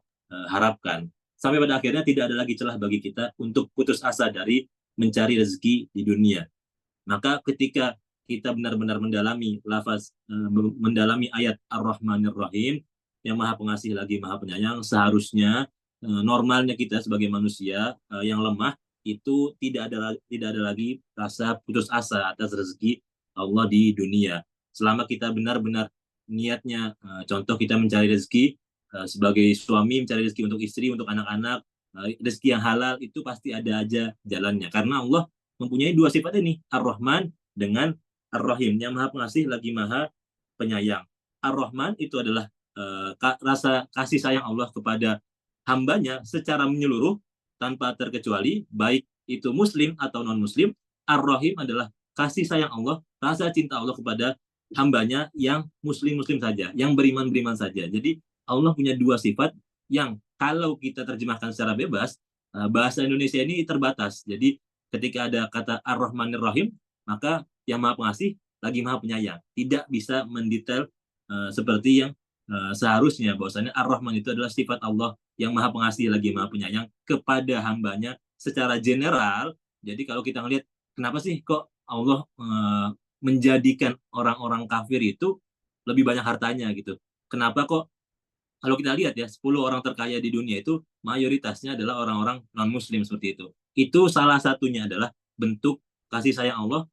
harapkan. Sampai pada akhirnya tidak ada lagi celah bagi kita untuk putus asa dari mencari rezeki di dunia. Maka ketika kita benar-benar mendalami mendalami ayat Ar-Rahmanir Rahim, yang Maha Pengasih lagi Maha Penyayang, seharusnya normalnya kita sebagai manusia yang lemah itu tidak ada lagi rasa putus asa atas rezeki Allah di dunia. Selama kita benar-benar niatnya, contoh kita mencari rezeki sebagai suami, mencari rezeki untuk istri, untuk anak-anak, rezeki yang halal itu pasti ada aja jalannya. Karena Allah mempunyai dua sifat ini, Ar-Rahman dengan Ar-Rahim, yang Maha Pengasih lagi Maha Penyayang. Ar-Rahman itu adalah rasa kasih sayang Allah kepada hambanya secara menyeluruh tanpa terkecuali, baik itu muslim atau non-muslim. Ar-Rahim adalah kasih sayang Allah, rasa cinta Allah kepada hambanya yang muslim-muslim saja, yang beriman-beriman saja. Jadi Allah punya dua sifat yang kalau kita terjemahkan secara bebas, bahasa Indonesia ini terbatas. Jadi ketika ada kata Ar-Rahmanir Rahim, maka yang Maha Pengasih lagi Maha Penyayang. Tidak bisa mendetail seperti yang seharusnya, bahwasanya Ar-Rahman itu adalah sifat Allah yang Maha Pengasih lagi Maha Penyayang kepada hambanya secara general. Jadi kalau kita ngelihat kenapa sih kok Allah menjadikan orang-orang kafir itu lebih banyak hartanya gitu. Kenapa kok kalau kita lihat ya 10 orang terkaya di dunia itu mayoritasnya adalah orang-orang non-muslim seperti itu. Itu salah satunya adalah bentuk kasih sayang Allah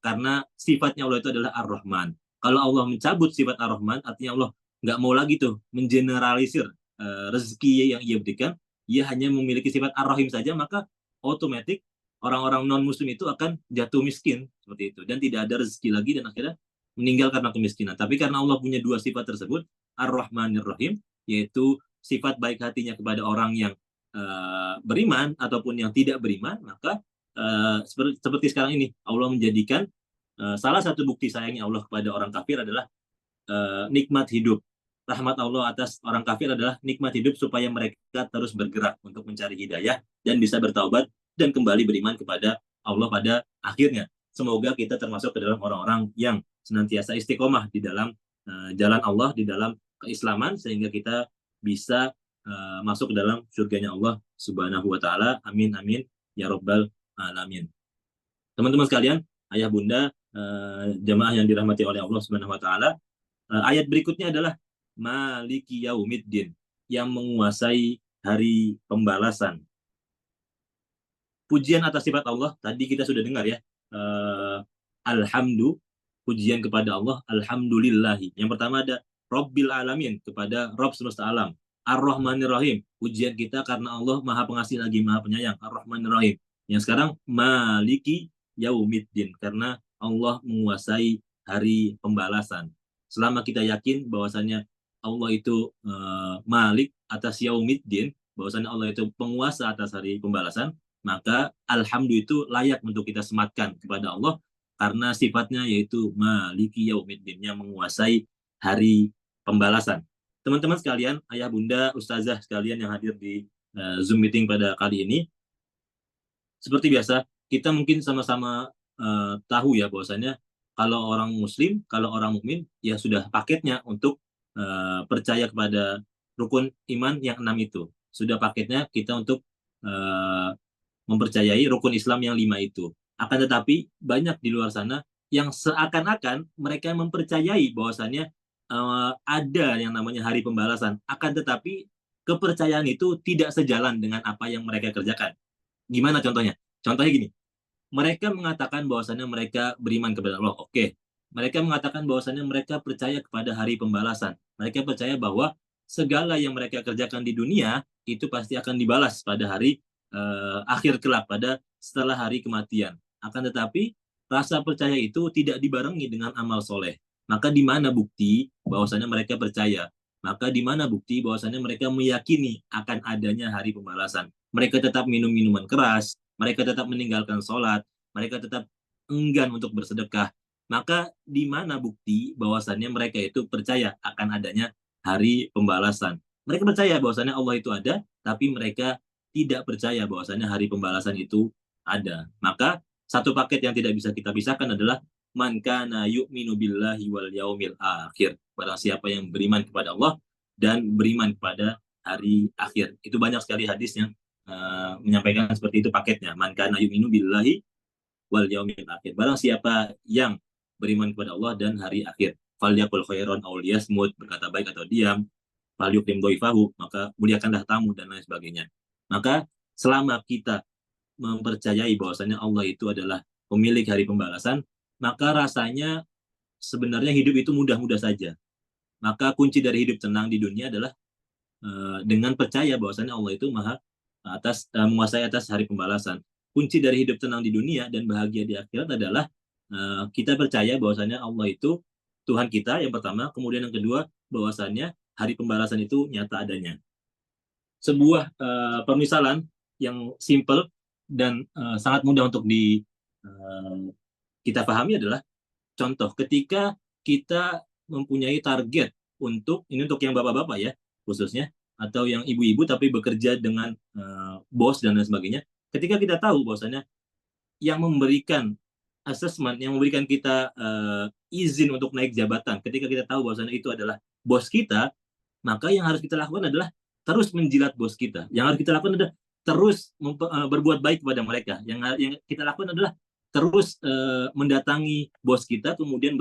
karena sifatnya Allah itu adalah Ar-Rahman. Kalau Allah mencabut sifat Ar-Rahman, artinya Allah nggak mau lagi tuh mengeneralisir rezeki yang ia berikan, ia hanya memiliki sifat Ar-Rahim saja, maka otomatis orang-orang non-muslim itu akan jatuh miskin seperti itu dan tidak ada rezeki lagi dan akhirnya meninggal karena kemiskinan. Tapi karena Allah punya dua sifat tersebut, Ar-Rahmanir Rahim, yaitu sifat baik hatinya kepada orang yang beriman ataupun yang tidak beriman, maka seperti sekarang ini Allah menjadikan salah satu bukti sayangnya Allah kepada orang kafir adalah nikmat hidup. Rahmat Allah atas orang kafir adalah nikmat hidup supaya mereka terus bergerak untuk mencari hidayah dan bisa bertaubat dan kembali beriman kepada Allah pada akhirnya. Semoga kita termasuk ke dalam orang-orang yang senantiasa istiqomah di dalam jalan Allah, di dalam keislaman, sehingga kita bisa masuk ke dalam surganya Allah Subhanahu wa Ta'ala. Amin, amin, ya Rabbal Alamin. Teman-teman sekalian, ayah bunda, jamaah yang dirahmati oleh Allah Subhanahu wa Ta'ala, ayat berikutnya adalah Maliki Yaumiddin, yang menguasai hari pembalasan. Pujian atas sifat Allah, tadi kita sudah dengar ya. Alhamdulillah, pujian kepada Allah, alhamdulillahi. Yang pertama ada Rabbil Alamin, kepada Rabb semesta alam. Ar-Rahmanir Rahim, pujian kita karena Allah Maha Pengasih lagi Maha Penyayang. Ar-Rahmanir Rahim. Yang sekarang Maliki Yaumiddin, karena Allah menguasai hari pembalasan. Selama kita yakin bahwasannya Allah itu Malik atas Yaumiddin, bahwasannya Allah itu penguasa atas hari pembalasan, maka alhamdulillah itu layak untuk kita sematkan kepada Allah karena sifatnya yaitu Maliki Yaumiddin, yang menguasai hari pembalasan. Teman-teman sekalian, ayah bunda, ustazah sekalian yang hadir di Zoom meeting pada kali ini, seperti biasa kita mungkin sama-sama tahu ya bahwasanya kalau orang muslim, kalau orang mukmin ya sudah paketnya untuk percaya kepada rukun iman yang 6 itu. Sudah paketnya kita untuk mempercayai rukun Islam yang 5 itu. Akan tetapi banyak di luar sana yang seakan-akan mereka mempercayai bahwasannya ada yang namanya hari pembalasan. Akan tetapi kepercayaan itu tidak sejalan dengan apa yang mereka kerjakan. Gimana contohnya? Contohnya gini. Mereka mengatakan bahwasannya mereka beriman kepada Allah. Oke. Mereka mengatakan bahwasannya mereka percaya kepada hari pembalasan. Mereka percaya bahwa segala yang mereka kerjakan di dunia itu pasti akan dibalas pada hari akhir kelak, pada setelah hari kematian. Akan tetapi rasa percaya itu tidak dibarengi dengan amal soleh. Maka di mana bukti bahwasannya mereka percaya? Maka di mana bukti bahwasannya mereka meyakini akan adanya hari pembalasan? Mereka tetap minum minuman keras, mereka tetap meninggalkan sholat, mereka tetap enggan untuk bersedekah. Maka di mana bukti bahwasannya mereka itu percaya akan adanya hari pembalasan? Mereka percaya bahwasannya Allah itu ada, tapi mereka tidak percaya bahwasannya hari pembalasan itu ada. Maka satu paket yang tidak bisa kita pisahkan adalah man kana yu'minu billahi wal yaumil akhir. Barang siapa yang beriman kepada Allah dan beriman kepada hari akhir. Itu banyak sekali hadis yang menyampaikan seperti itu paketnya. Man kana yu'minu billahi wal yaumil akhir. Barang siapa yang beriman kepada Allah dan hari akhir, falyaqul khairan aw liyasmut, berkata baik atau diam, falyukrim dhaifahu, maka muliakanlah tamu dan lain sebagainya. Maka selama kita mempercayai bahwasanya Allah itu adalah pemilik hari pembalasan, maka rasanya sebenarnya hidup itu mudah-mudah saja. Maka kunci dari hidup tenang di dunia adalah dengan percaya bahwasanya Allah itu menguasai atas hari pembalasan. Kunci dari hidup tenang di dunia dan bahagia di akhirat adalah kita percaya bahwasanya Allah itu Tuhan kita yang pertama, kemudian yang kedua bahwasanya hari pembalasan itu nyata adanya. Sebuah permisalan yang simple dan sangat mudah untuk kita pahami adalah contoh ketika kita mempunyai target untuk yang bapak-bapak ya khususnya, atau yang ibu-ibu tapi bekerja dengan bos dan lain sebagainya. Ketika kita tahu bahwasanya yang memberikan assessment, yang memberikan kita izin untuk naik jabatan, ketika kita tahu bahwasanya itu adalah bos kita, maka yang harus kita lakukan adalah terus menjilat bos kita. Yang harus kita lakukan adalah terus berbuat baik kepada mereka. Yang kita lakukan adalah terus mendatangi bos kita, kemudian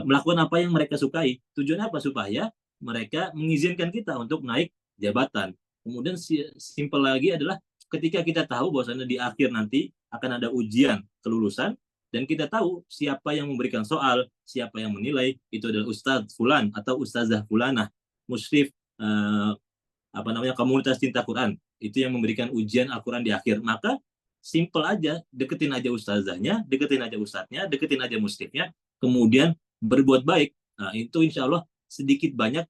melakukan apa yang mereka sukai. Tujuannya apa? Supaya mereka mengizinkan kita untuk naik jabatan. Kemudian simpel lagi adalah ketika kita tahu bahwasanya di akhir nanti akan ada ujian kelulusan, dan kita tahu siapa yang memberikan soal, siapa yang menilai, itu adalah Ustadz Fulan atau Ustazah Fulanah, musyrif komunitas cinta Quran, itu yang memberikan ujian Al-Quran di akhir. Maka simple aja, deketin aja ustazahnya, deketin aja ustadznya, deketin aja musyrifnya, kemudian berbuat baik. Nah, itu insya Allah sedikit banyak,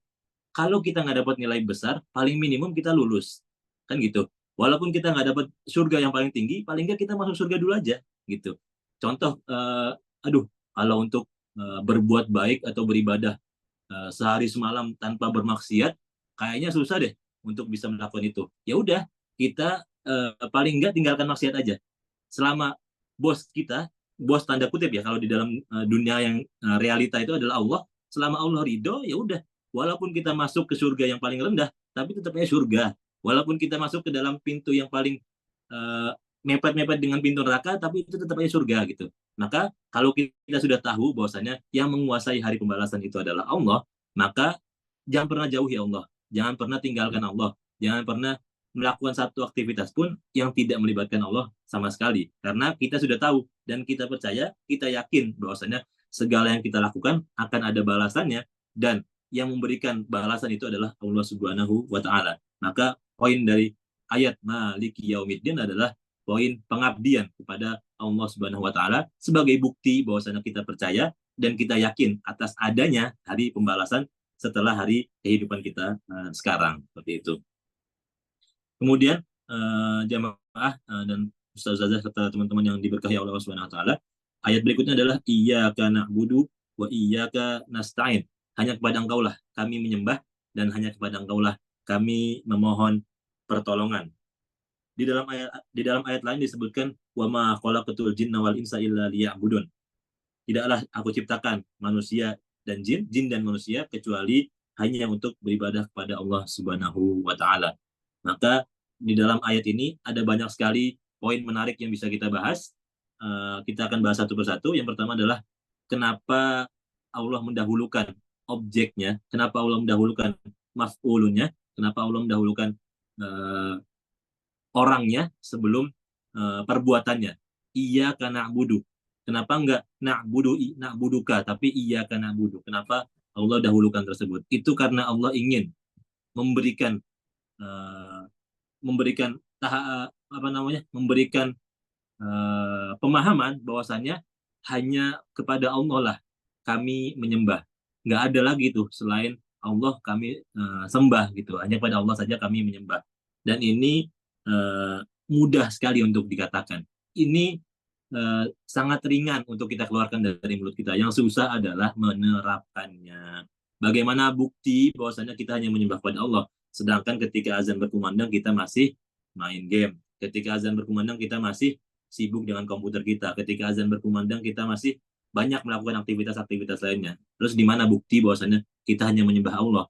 kalau kita nggak dapat nilai besar, paling minimum kita lulus, kan gitu. Walaupun kita nggak dapat surga yang paling tinggi, paling nggak kita masuk surga dulu aja, gitu. Contoh, kalau untuk berbuat baik atau beribadah sehari semalam tanpa bermaksiat, kayaknya susah deh untuk bisa melakukan itu. Ya udah, kita paling nggak tinggalkan maksiat aja. Selama bos kita, bos tanda kutip ya, kalau di dalam dunia yang realita itu adalah Allah, selama Allah ridho, ya udah. Walaupun kita masuk ke surga yang paling rendah, tapi tetapnya surga. Walaupun kita masuk ke dalam pintu yang paling mepet-mepet dengan pintu neraka, tapi itu tetapnya surga gitu. Maka kalau kita sudah tahu bahwasanya yang menguasai hari pembalasan itu adalah Allah, maka jangan pernah jauhi Allah, jangan pernah tinggalkan Allah, jangan pernah melakukan satu aktivitas pun yang tidak melibatkan Allah sama sekali. Karena kita sudah tahu dan kita percaya, kita yakin bahwasanya segala yang kita lakukan akan ada balasannya, dan yang memberikan balasan itu adalah Allah Subhanahu wa Ta'ala. Maka poin dari ayat Maliki Yaumiddin adalah poin pengabdian kepada Allah Subhanahu wa Ta'ala sebagai bukti bahwasanya kita percaya dan kita yakin atas adanya hari pembalasan setelah hari kehidupan kita sekarang, seperti itu. Kemudian jamaah dan ustazah serta teman-teman yang diberkahi oleh Allah Subhanahu wa Ta'ala, ayat berikutnya adalah iyyaka na'budu wa iyyaka nasta'in. Hanya kepada Engkaulah kami menyembah dan hanya kepada Engkaulah kami memohon pertolongan. Di dalam ayat lain disebutkan wa ma khalaqatul jinna wal insa illa liya'budun. Tidaklah aku ciptakan manusia dan jin dan manusia kecuali hanya untuk beribadah kepada Allah Subhanahu wa Ta'ala. Maka di dalam ayat ini ada banyak sekali poin menarik yang bisa kita bahas. Kita akan bahas satu persatu. Yang pertama adalah kenapa Allah mendahulukan objeknya, kenapa Allah mendahulukan maf'ulunnya, kenapa Allah mendahulukan orangnya sebelum perbuatannya. Iyyaka na'budu. Kenapa enggak na'buduka, tapi iyyaka na'budu? Kenapa Allah dahulukan tersebut? Itu karena Allah ingin memberikan pemahaman bahwasannya hanya kepada Allah lah kami menyembah. Nggak ada lagi tuh selain Allah kami sembah gitu. Hanya pada Allah saja kami menyembah. Dan ini mudah sekali untuk dikatakan. Ini sangat ringan untuk kita keluarkan dari mulut kita. Yang susah adalah menerapkannya. Bagaimana bukti bahwasanya kita hanya menyembah pada Allah, sedangkan ketika azan berkumandang kita masih main game. Ketika azan berkumandang kita masih sibuk dengan komputer kita. Ketika azan berkumandang kita masih banyak melakukan aktivitas-aktivitas lainnya. Terus di mana bukti bahwasanya kita hanya menyembah Allah?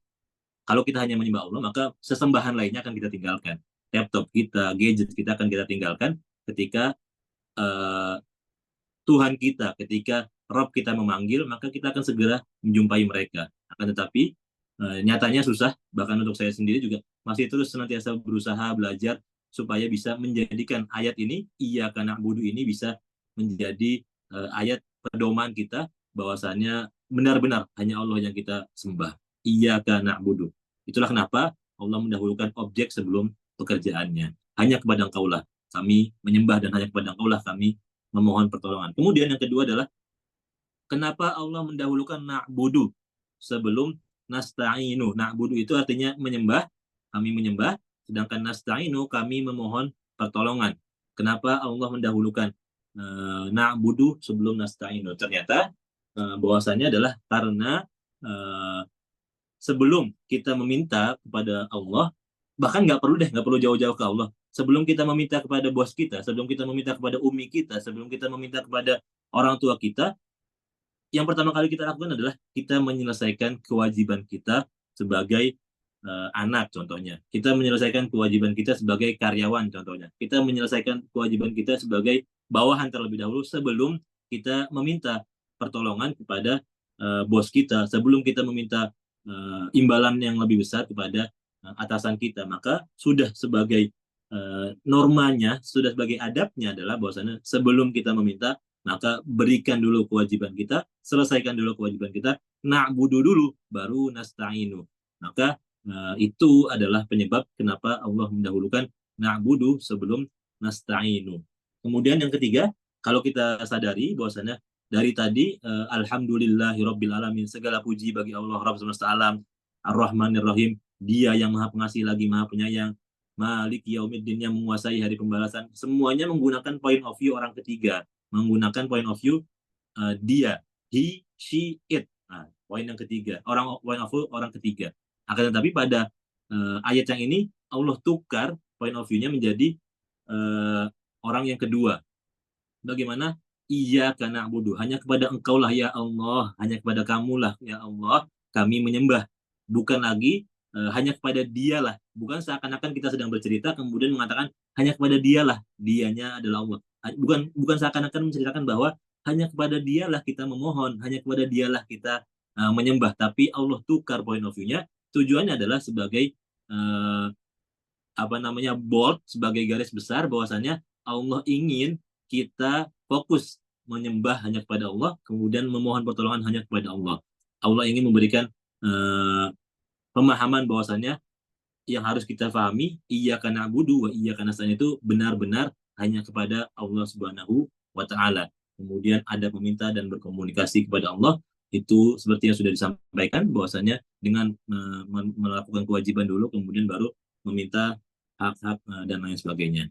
Kalau kita hanya menyembah Allah, maka sesembahan lainnya akan kita tinggalkan. Laptop kita, gadget kita akan kita tinggalkan ketika uh, Tuhan kita, ketika Rob kita memanggil, maka kita akan segera menjumpai mereka. Akan tetapi nyatanya susah, bahkan untuk saya sendiri juga masih terus senantiasa berusaha belajar supaya bisa menjadikan ayat ini, iyyaka na'budu ini bisa menjadi ayat pedoman kita, bahwasannya benar-benar hanya Allah yang kita sembah. Iyyaka na'budu. Itulah kenapa Allah mendahulukan objek sebelum pekerjaannya. Hanya kepada Engkaulah kami menyembah, dan hanya kepada Engkaulah kami memohon pertolongan. Kemudian yang kedua adalah kenapa Allah mendahulukan na'budu sebelum nasta'inu. Na'budu itu artinya menyembah, kami menyembah, sedangkan nasta'inu kami memohon pertolongan. Kenapa Allah mendahulukan na'budu sebelum nasta'inu? Ternyata bahwasannya adalah karena sebelum kita meminta kepada Allah, bahkan nggak perlu jauh-jauh ke Allah. Sebelum kita meminta kepada bos kita, sebelum kita meminta kepada umi kita, sebelum kita meminta kepada orang tua kita, yang pertama kali kita lakukan adalah kita menyelesaikan kewajiban kita sebagai anak, contohnya. Kita menyelesaikan kewajiban kita sebagai karyawan, contohnya. Kita menyelesaikan kewajiban kita sebagai bawahan terlebih dahulu sebelum kita meminta pertolongan kepada bos kita, sebelum kita meminta imbalan yang lebih besar kepada atasan kita. Maka sudah sebagai normanya, sudah sebagai adabnya adalah bahwasanya sebelum kita meminta, maka berikan dulu kewajiban kita, selesaikan dulu kewajiban kita, na'budu dulu, baru nasta'inu. Maka itu adalah penyebab kenapa Allah mendahulukan na'budu sebelum nasta'inu. Kemudian yang ketiga, kalau kita sadari bahwasanya dari tadi alhamdulillahirabbil alamin, segala puji bagi Allah Rabb semesta alam, Ar-Rahmanir Rahim, Dia yang Maha Pengasih lagi Maha Penyayang, Malik Yaumiddin yang menguasai hari pembalasan. Semuanya menggunakan point of view orang ketiga, menggunakan point of view dia, he, she, it. Nah, poin yang ketiga, point of view orang ketiga. Akan tetapi pada ayat yang ini Allah tukar point of view-nya menjadi orang yang kedua. Bagaimana? Iyyaka na'budu, hanya kepada Engkaulah ya Allah, hanya kepada Kamulah ya Allah kami menyembah. Bukan lagi hanya kepada Dialah, bukan seakan-akan kita sedang bercerita kemudian mengatakan hanya kepada Dialah, Dianya adalah Allah. Bukan seakan-akan menceritakan bahwa hanya kepada Dialah kita memohon, hanya kepada Dialah kita menyembah, tapi Allah tukar point of view-nya. Tujuannya adalah sebagai bold, sebagai garis besar, bahwasannya Allah ingin kita fokus menyembah hanya kepada Allah, kemudian memohon pertolongan hanya kepada Allah. Allah ingin memberikan pemahaman bahwasannya yang harus kita pahami, iyyaka na'budu wa iyyaka nasta'in itu benar-benar hanya kepada Allah Subhanahu wa Ta'ala. Kemudian ada meminta dan berkomunikasi kepada Allah, itu seperti yang sudah disampaikan, bahwasannya dengan melakukan kewajiban dulu, kemudian baru meminta hak-hak dan lain sebagainya.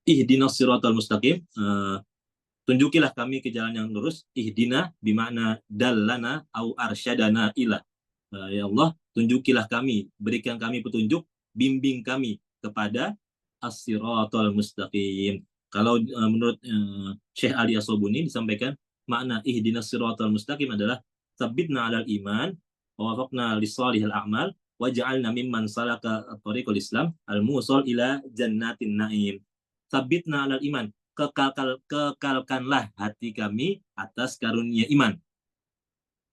Ihdinas siratal mustaqim, tunjukilah kami ke jalan yang lurus. Ihdina bimakna dallana au arsyadana ilah. Ya Allah, tunjukilah kami, berikan kami petunjuk, bimbing kami kepada as-siratal mustaqim. Kalau menurut Syekh Ali As-Sobuni disampaikan, makna ihdinas siratal mustaqim adalah tsabbitna 'alal iman wa wafaqna lis-shalihil a'mal waj'alna mimman salaka thariqal Islam al-mushal ila jannatin na'im. Sabitna 'alal iman, kekalkanlah hati kami atas karunia iman.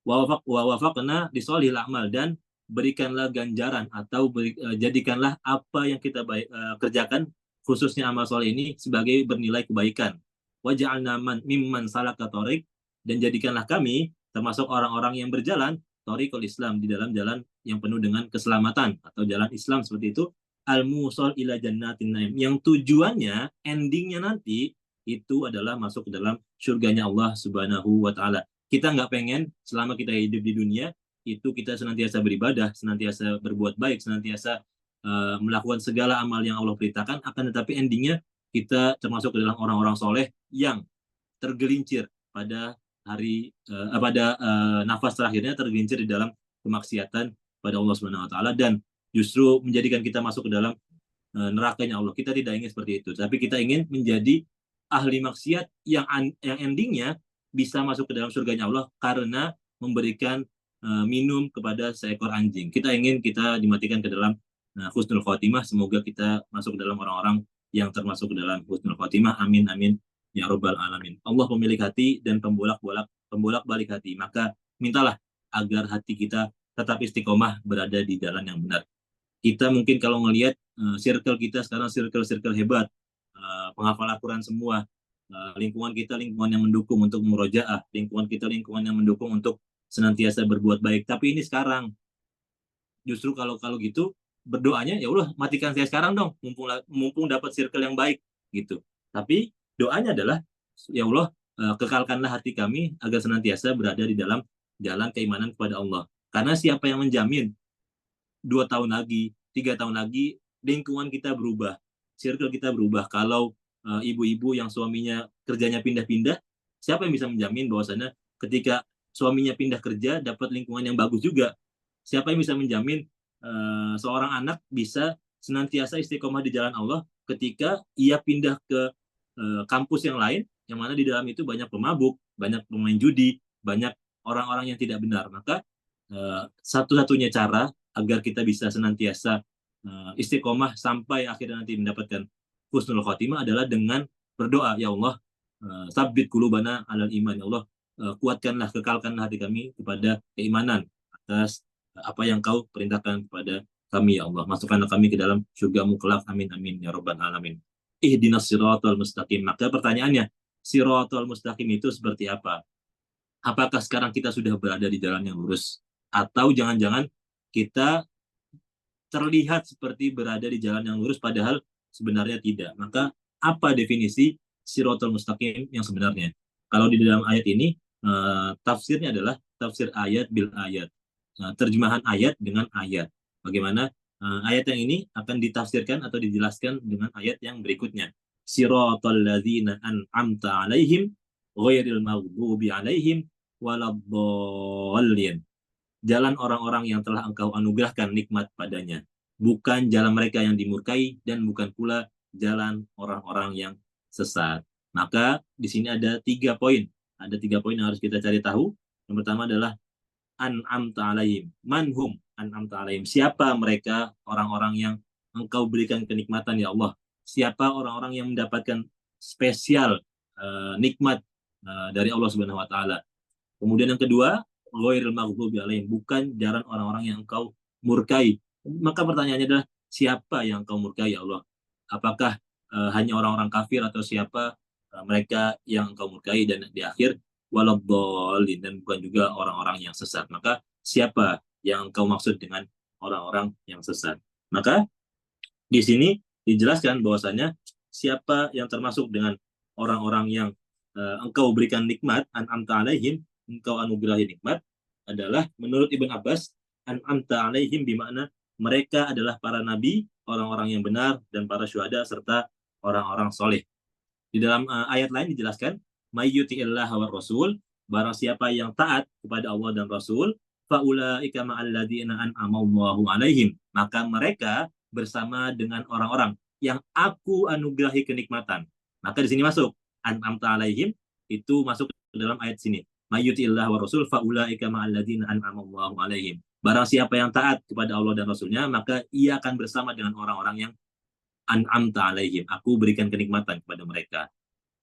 Wa wafaqna lisholihil a'mal, dan berikanlah ganjaran atau jadikanlah apa yang kita kerjakan, khususnya amal soleh ini, sebagai bernilai kebaikan. Waj'alna mimman salaka thariq, dan jadikanlah kami termasuk orang-orang yang berjalan thariqul Islam, di dalam jalan yang penuh dengan keselamatan atau jalan Islam seperti itu. Al-mushal ila jannatin naim, yang tujuannya, endingnya nanti itu adalah masuk ke dalam surganya Allah Subhanahu wa Ta'ala. Kita nggak pengen selama kita hidup di dunia itu kita senantiasa beribadah, senantiasa berbuat baik, senantiasa melakukan segala amal yang Allah perintahkan, akan tetapi endingnya kita termasuk ke dalam orang-orang soleh yang tergelincir pada nafas terakhirnya, tergelincir di dalam kemaksiatan pada Allah Subhanahu wa Ta'ala, dan justru menjadikan kita masuk ke dalam nerakanya Allah. Kita tidak ingin seperti itu, tapi kita ingin menjadi ahli maksiat yang endingnya bisa masuk ke dalam surganya Allah karena memberikan minum kepada seekor anjing. Kita ingin kita dimatikan ke dalam husnul khotimah. Semoga kita masuk ke dalam orang-orang yang termasuk ke dalam husnul khotimah. Amin amin ya rabbal alamin. Allah pemilik hati dan pembolak-balik hati. Maka mintalah agar hati kita tetap istiqomah berada di jalan yang benar. Kita mungkin kalau ngelihat circle kita sekarang circle hebat, penghafal Al-Quran semua, lingkungan kita lingkungan yang mendukung untuk murojaah, lingkungan kita lingkungan yang mendukung untuk senantiasa berbuat baik. Tapi ini sekarang justru kalau gitu berdoanya, ya Allah matikan saya sekarang dong, mumpung dapat circle yang baik gitu. Tapi doanya adalah, ya Allah kekalkanlah hati kami agar senantiasa berada di dalam jalan keimanan kepada Allah. Karena siapa yang menjamin 2 tahun lagi, 3 tahun lagi, lingkungan kita berubah, circle kita berubah. Kalau ibu-ibu yang suaminya kerjanya pindah-pindah, siapa yang bisa menjamin bahwasannya ketika suaminya pindah kerja, dapat lingkungan yang bagus juga? Siapa yang bisa menjamin seorang anak bisa senantiasa istiqomah di jalan Allah ketika ia pindah ke kampus yang lain, yang mana di dalam itu banyak pemabuk, banyak pemain judi, banyak orang-orang yang tidak benar. Maka satu-satunya cara agar kita bisa senantiasa istiqomah sampai akhirnya nanti mendapatkan husnul khotimah adalah dengan berdoa, ya Allah sabbit qulubana alal iman, ya Allah kuatkanlah, kekalkanlah hati kami kepada keimanan atas apa yang Kau perintahkan kepada kami, ya Allah. Masukkanlah kami ke dalam surga-Mu kelak, amin amin ya rabbal alamin. Ihdinas siratal mustaqim. Maka pertanyaannya, siratal mustaqim itu seperti apa? Apakah sekarang kita sudah berada di jalan yang lurus? Atau jangan-jangan kita terlihat seperti berada di jalan yang lurus padahal sebenarnya tidak? Maka apa definisi siratal mustaqim yang sebenarnya? Kalau di dalam ayat ini tafsirnya adalah tafsir ayat bil ayat, terjemahan ayat dengan ayat. Bagaimana ayat yang ini akan ditafsirkan atau dijelaskan dengan ayat yang berikutnya. Siratal ladzina an'amta 'alaihim ghairil maghdubi 'alaihim waladdallin. Jalan orang-orang yang telah Engkau anugerahkan nikmat padanya, bukan jalan mereka yang dimurkai dan bukan pula jalan orang-orang yang sesat. Maka di sini ada 3 poin. Ada 3 poin yang harus kita cari tahu. Yang pertama adalah an'amta 'alaihim. Manhum an'amta 'alaihim. Siapa mereka orang-orang yang Engkau berikan kenikmatan, ya Allah? Siapa orang-orang yang mendapatkan spesial nikmat dari Allah Subhanahu wa taala? Kemudian yang kedua, ghairil maghdubi 'alaihim, bukan jalan orang-orang yang Engkau murkai. Maka pertanyaannya adalah, siapa yang Engkau murkai, ya Allah? Apakah hanya orang-orang kafir atau siapa mereka yang Engkau murkai? Dan di akhir, waladdallin, dan bukan juga orang-orang yang sesat. Maka siapa yang Engkau maksud dengan orang-orang yang sesat? Maka di sini dijelaskan bahwasanya siapa yang termasuk dengan orang-orang yang Engkau berikan nikmat, an'amta 'alaihim, Engkau anugerahi nikmat, adalah menurut Ibn Abbas, an'amta 'alaihim bermakna mereka adalah para nabi, orang-orang yang benar, dan para syuhada serta orang-orang soleh. Di dalam ayat lain dijelaskan, may yuti'illah wa rasul, barang siapa yang taat kepada Allah dan Rasul, faulaika ma'al ladzina an'ama Allahu 'alaihim, maka mereka bersama dengan orang-orang yang aku anugerahi kenikmatan. Maka di sini masuk an'amta 'alaihim, itu masuk ke dalam ayat sini. May yuti'illah wa rasul faulaika ma'al ladzina an'ama Allahu 'alaihim. Barang siapa yang taat kepada Allah dan Rasulnya, maka ia akan bersama dengan orang-orang yang an'amta 'alaihim, aku berikan kenikmatan kepada mereka.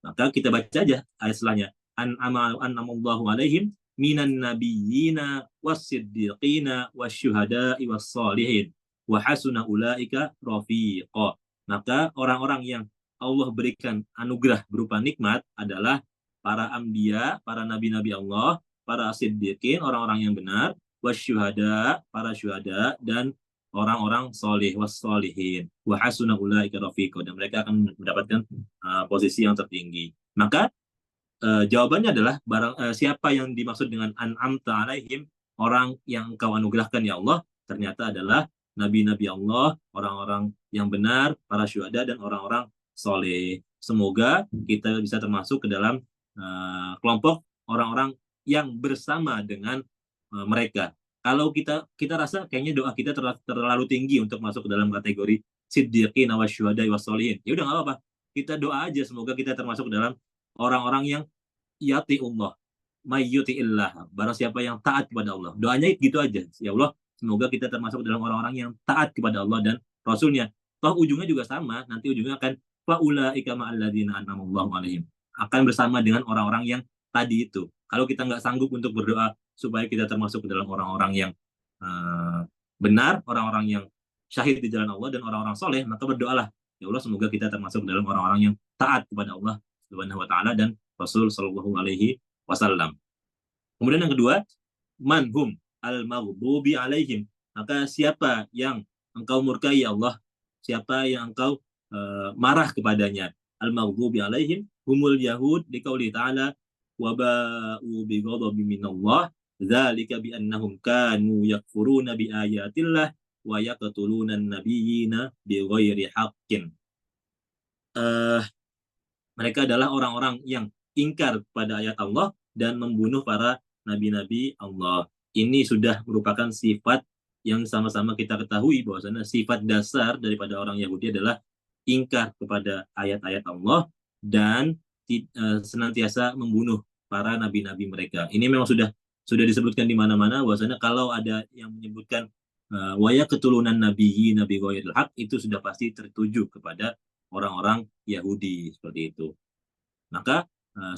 Maka kita baca aja ayat selanjutnya. An'amallahu 'alaihim minan nabiyyina was-siddiqina wasyuhada'i was-shalihin wa hasuna ulaika rafiqa. Maka orang-orang yang Allah berikan anugerah berupa nikmat adalah para anbiya, para nabi-nabi Allah, para siddiqin, orang-orang yang benar, wasyuhada, para syuhada, dan orang-orang soleh, wassolihin, wa hasuna ulaika rafiqa, dan mereka akan mendapatkan posisi yang tertinggi. Maka jawabannya adalah siapa yang dimaksud dengan an'amta 'alaihim, orang yang Engkau anugerahkan, ya Allah, ternyata adalah nabi-nabi Allah, orang-orang yang benar, para syuhada, dan orang-orang soleh. Semoga kita bisa termasuk ke dalam kelompok orang-orang yang bersama dengan mereka. Kalau kita rasa kayaknya doa kita terlalu tinggi untuk masuk ke dalam kategori siddiqin wasyuhada wassolihin, ya udah nggak apa-apa, kita doa aja semoga kita termasuk ke dalam orang-orang yang yati'ullah, may yuti'illah, barang siapa yang taat kepada Allah. Doanya gitu aja, ya Allah, semoga kita termasuk dalam orang-orang yang taat kepada Allah dan Rasulnya. Toh ujungnya juga sama, nanti ujungnya akan faulaika ma'alladzina an'amallahu alaihim. Akan bersama dengan orang-orang yang tadi itu. Kalau kita nggak sanggup untuk berdoa supaya kita termasuk ke dalam orang-orang yang benar, orang-orang yang syahid di jalan Allah dan orang-orang soleh, maka berdoalah, ya Allah semoga kita termasuk dalam orang-orang yang taat kepada Allah Subhanahu wa taala dan Rasul sallallahu alaihi wasallam. Kemudian yang kedua, manhum al-maghdubi alaihim. Maka siapa yang engkau murkai ya Allah, siapa yang engkau marah kepadanya. Al-maghdubi alaihim humul yahud liqauli ta'ala wa ba'u bi ghadabin minallah dzalika bi annahum kanu yakfuruna bi ayatillah wa yaqtuluna an-nabiyyina bi ghairi haqqin. Mereka adalah orang-orang yang ingkar pada ayat Allah dan membunuh para nabi-nabi Allah. Ini sudah merupakan sifat yang sama-sama kita ketahui bahwasanya sifat dasar daripada orang Yahudi adalah ingkar kepada ayat-ayat Allah dan senantiasa membunuh para nabi-nabi mereka. Ini memang sudah disebutkan di mana-mana bahwasanya kalau ada yang menyebutkan waya keturunan nabi ghairil haq, itu sudah pasti tertuju kepada orang-orang Yahudi seperti itu. Maka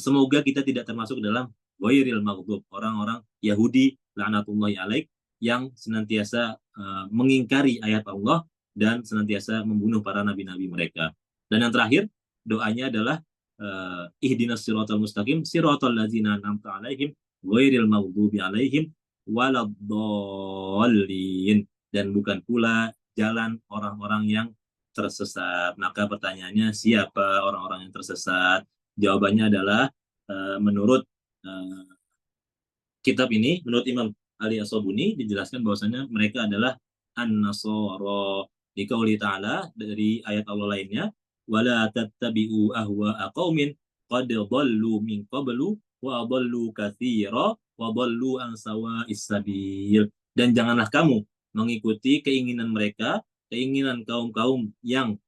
semoga kita tidak termasuk dalam ghairil maghdub, orang-orang Yahudi laknatullahi alaih yang senantiasa mengingkari ayat Allah dan senantiasa membunuh para nabi-nabi mereka. Dan yang terakhir, doanya adalah ihdinas siratal mustaqim siratal ladzina an'amta alaihim ghairil maghdubi alaihim waladdallin, dan bukan pula jalan orang-orang yang tersesat. Maka pertanyaannya, siapa orang-orang yang tersesat? Jawabannya adalah menurut kitab ini, menurut Imam Ali As-Sabuni dijelaskan bahwasanya mereka adalah an-nasara. Di qauli ta'ala, dari ayat Allah lainnya, wala tattabi'u ahwa'a qaumin qad dhallu min qablu wa adallu katsira wa dhallu an sawa'is sabil. Dan janganlah kamu mengikuti keinginan mereka, keinginan kaum-kaum yang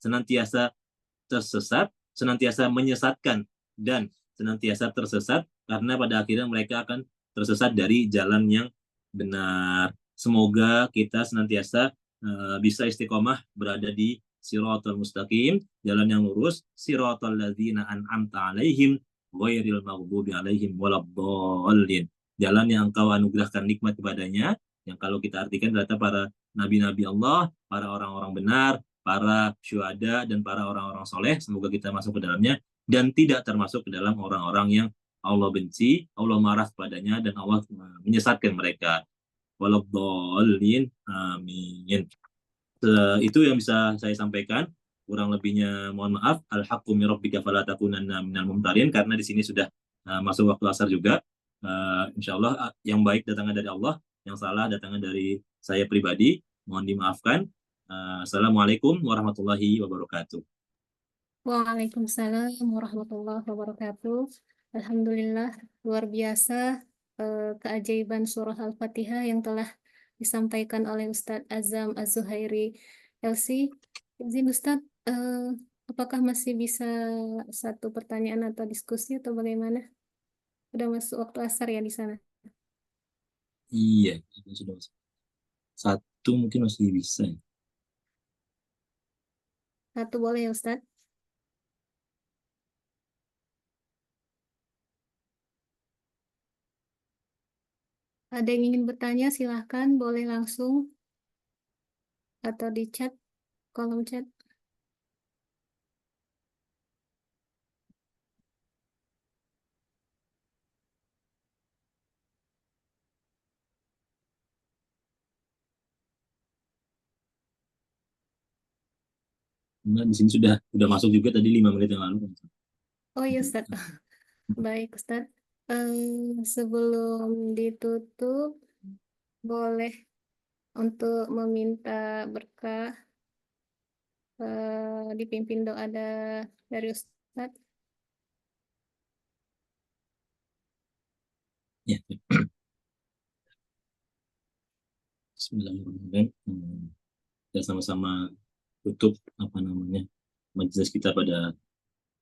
senantiasa tersesat, senantiasa menyesatkan dan senantiasa tersesat, karena pada akhirnya mereka akan tersesat dari jalan yang benar. Semoga kita senantiasa bisa istiqomah berada di siratal mustaqim, jalan yang lurus, siratal ladzina an'amta alaihim ghairil maghdubi alaihim waladdallin. Jalan yang engkau anugerahkan nikmat kepadanya, yang kalau kita artikan ternyata para nabi-nabi Allah, para orang-orang benar, para syuhada dan para orang-orang soleh. Semoga kita masuk ke dalamnya dan tidak termasuk ke dalam orang-orang yang Allah benci, Allah marah kepadanya, dan Allah menyesatkan mereka. Waladdallin, amin. Itu yang bisa saya sampaikan. Kurang lebihnya mohon maaf. Al-haqqu min rabbika fala takunanna minal mumtarin, karena di sini sudah masuk waktu asar juga. Insyaallah yang baik datangnya dari Allah, yang salah datangnya dari saya pribadi. Mohon dimaafkan. Assalamualaikum warahmatullahi wabarakatuh. Waalaikumsalam warahmatullahi wabarakatuh. Alhamdulillah, luar biasa keajaiban surah Al-Fatihah yang telah disampaikan oleh Ustadz Azam Az-Zuhairi LC. Izin Ustadz, apakah masih bisa satu pertanyaan atau diskusi atau bagaimana? Sudah masuk waktu asar ya di sana? Iya, sudah masuk. Satu mungkin masih bisa. Satu boleh ya Ustadz? Ada yang ingin bertanya, silahkan, boleh langsung atau di chat, kolom chat. Nah, di sini sudah masuk juga tadi 5 menit yang lalu. Oh iya Ustadz, baik Ustadz. Sebelum ditutup, boleh untuk meminta berkah dipimpin doa dari Ustadz. Ya. Bismillahirrahmanirrahim. Kita sama-sama tutup majelis kita pada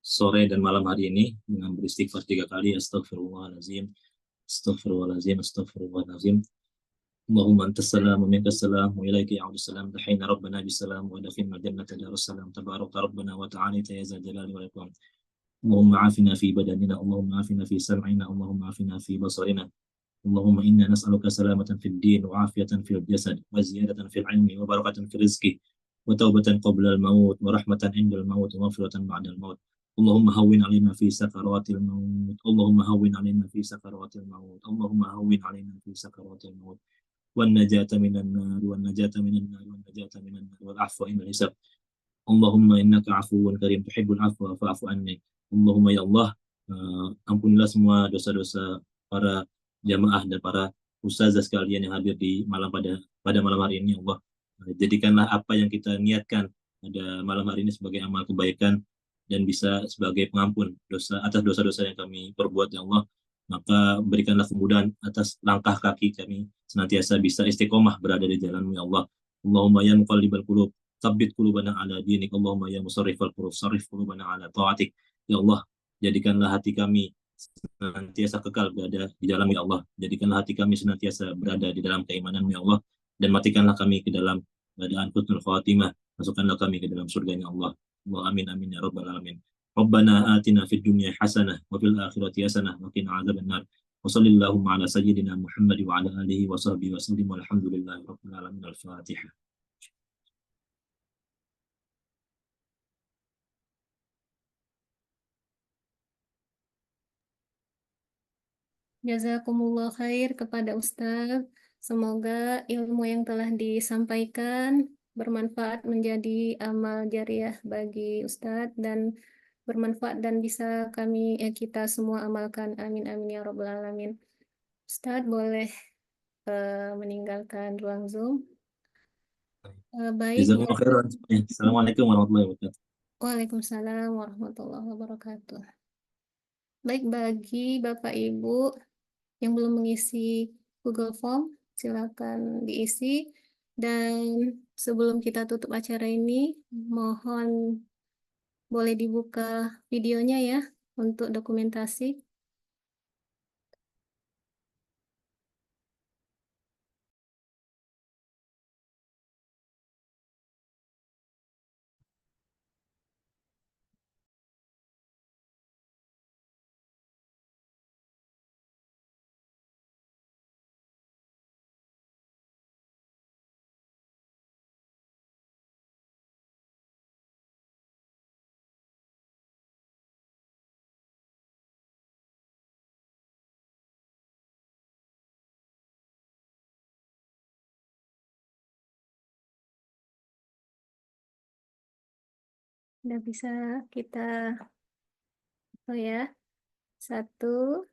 sore dan malam hari ini dengan beristighfar 3 kali. Astagfirullahaladzim, astagfirullahaladzim, astagfirullahaladzim. اللهم أنت السلام ومنك السلام وإليك يعود السلام. دحينا ربنا بالسلام ودخلنا الجنة دار السلام. تبارك ربنا وتعالى يا ذا الجلال والإكرام. اللهم عافنا في بدننا، اللهم عافنا في سمعنا، اللهم عافنا في بصرنا. اللهم إنا نسألك سلامة في الدين وعافية في الجسد وزيادة في العلم وبركة في الرزق وتوبة قبل الموت ورحمة عند الموت ومغفرة بعد الموت. اللهم هون علينا في سكرات الموت، اللهم هون علينا في سكرات الموت، اللهم هون علينا في سكرات الموت، والنجاة من النار، والنجاة من النار، والنجاة من النار، والعفو عند الحساب. اللهم إنك عفو كريم تحب العفو فاعف عني. Allahumma ya Allah, ampunilah semua dosa-dosa para jamaah dan para ustazah sekalian yang hadir di pada malam hari ini, ya Allah. Jadikanlah apa yang kita niatkan pada malam hari ini sebagai amal kebaikan dan bisa sebagai pengampun dosa atas dosa-dosa yang kami perbuat, ya Allah. Maka berikanlah kemudahan atas langkah kaki kami senantiasa bisa istiqomah berada di jalan-Mu, ya Allah. Allahumma ya muqallibal qulub tsabbit qulubana ala dinik. Allahumma ya musarrifal qulub sarrif qulubana ala ta'atik. Ya Allah, jadikanlah hati kami senantiasa kekal berada di dalam, ya Allah. Jadikanlah hati kami senantiasa berada di dalam keimanan, ya Allah. Dan matikanlah kami ke dalam keadaan husnul khatimah. Masukkanlah kami ke dalam surga-Nya Allah. Allah amin amin ya rabbal alamin. Rabbana atina fid dunya hasanah wa fil akhirati hasanah wa qina adzabannar. Wa sallallahu ala sayyidina Muhammad wa ala alihi wa sahbihi wa sallim. Walhamdulillahi rabbil alamin. Al-Fatihah. Jazakumullah khair kepada Ustadz. Semoga ilmu yang telah disampaikan bermanfaat menjadi amal jariah bagi Ustadz dan bermanfaat dan bisa kita semua amalkan. Amin amin ya rabbal alamin. Ustadz boleh meninggalkan ruang Zoom. Baik. Jazakumullah khairan. Assalamualaikum warahmatullahi wabarakatuh. Waalaikumsalam warahmatullahi wabarakatuh. Baik, bagi Bapak Ibu yang belum mengisi Google Form, silakan diisi. Dan sebelum kita tutup acara ini, mohon boleh dibuka videonya ya untuk dokumentasi. Udah bisa kita, oh ya, 1,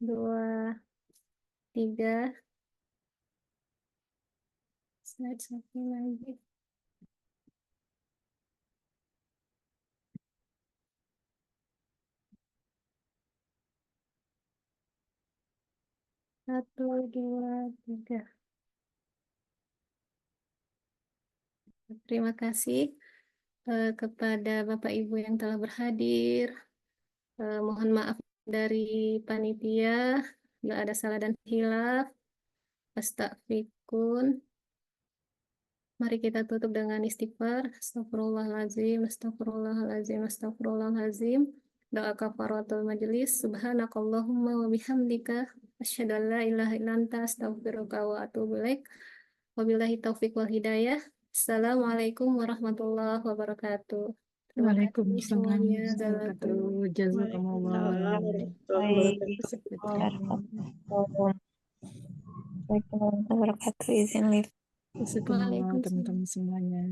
2, 3, slide 1 lagi. Satu, dua, tiga. Terima kasih kepada Bapak Ibu yang telah berhadir. Mohon maaf dari panitia bila ada salah dan hilaf. Astagfirullahaladzim. Mari kita tutup dengan istighfar. Astagfirullahaladzim, astagfirullahaladzim, astagfirullahaladzim. Doa kafaratul majelis. Subhanakallahumma wa bihamdika asyhadu an la ilaha illa anta astaghfiruka wa atubu ilaik. Wabillahi taufiq wal hidayah. Assalamualaikum warahmatullahi wabarakatuh. Terima kasih Waalaikumsalam semuanya. warahmatullahi wabarakatuh. Jazakumullah. Waalaikumsalam warahmatullahi wabarakatuh. Izin live. Jazakumullah teman-teman semuanya.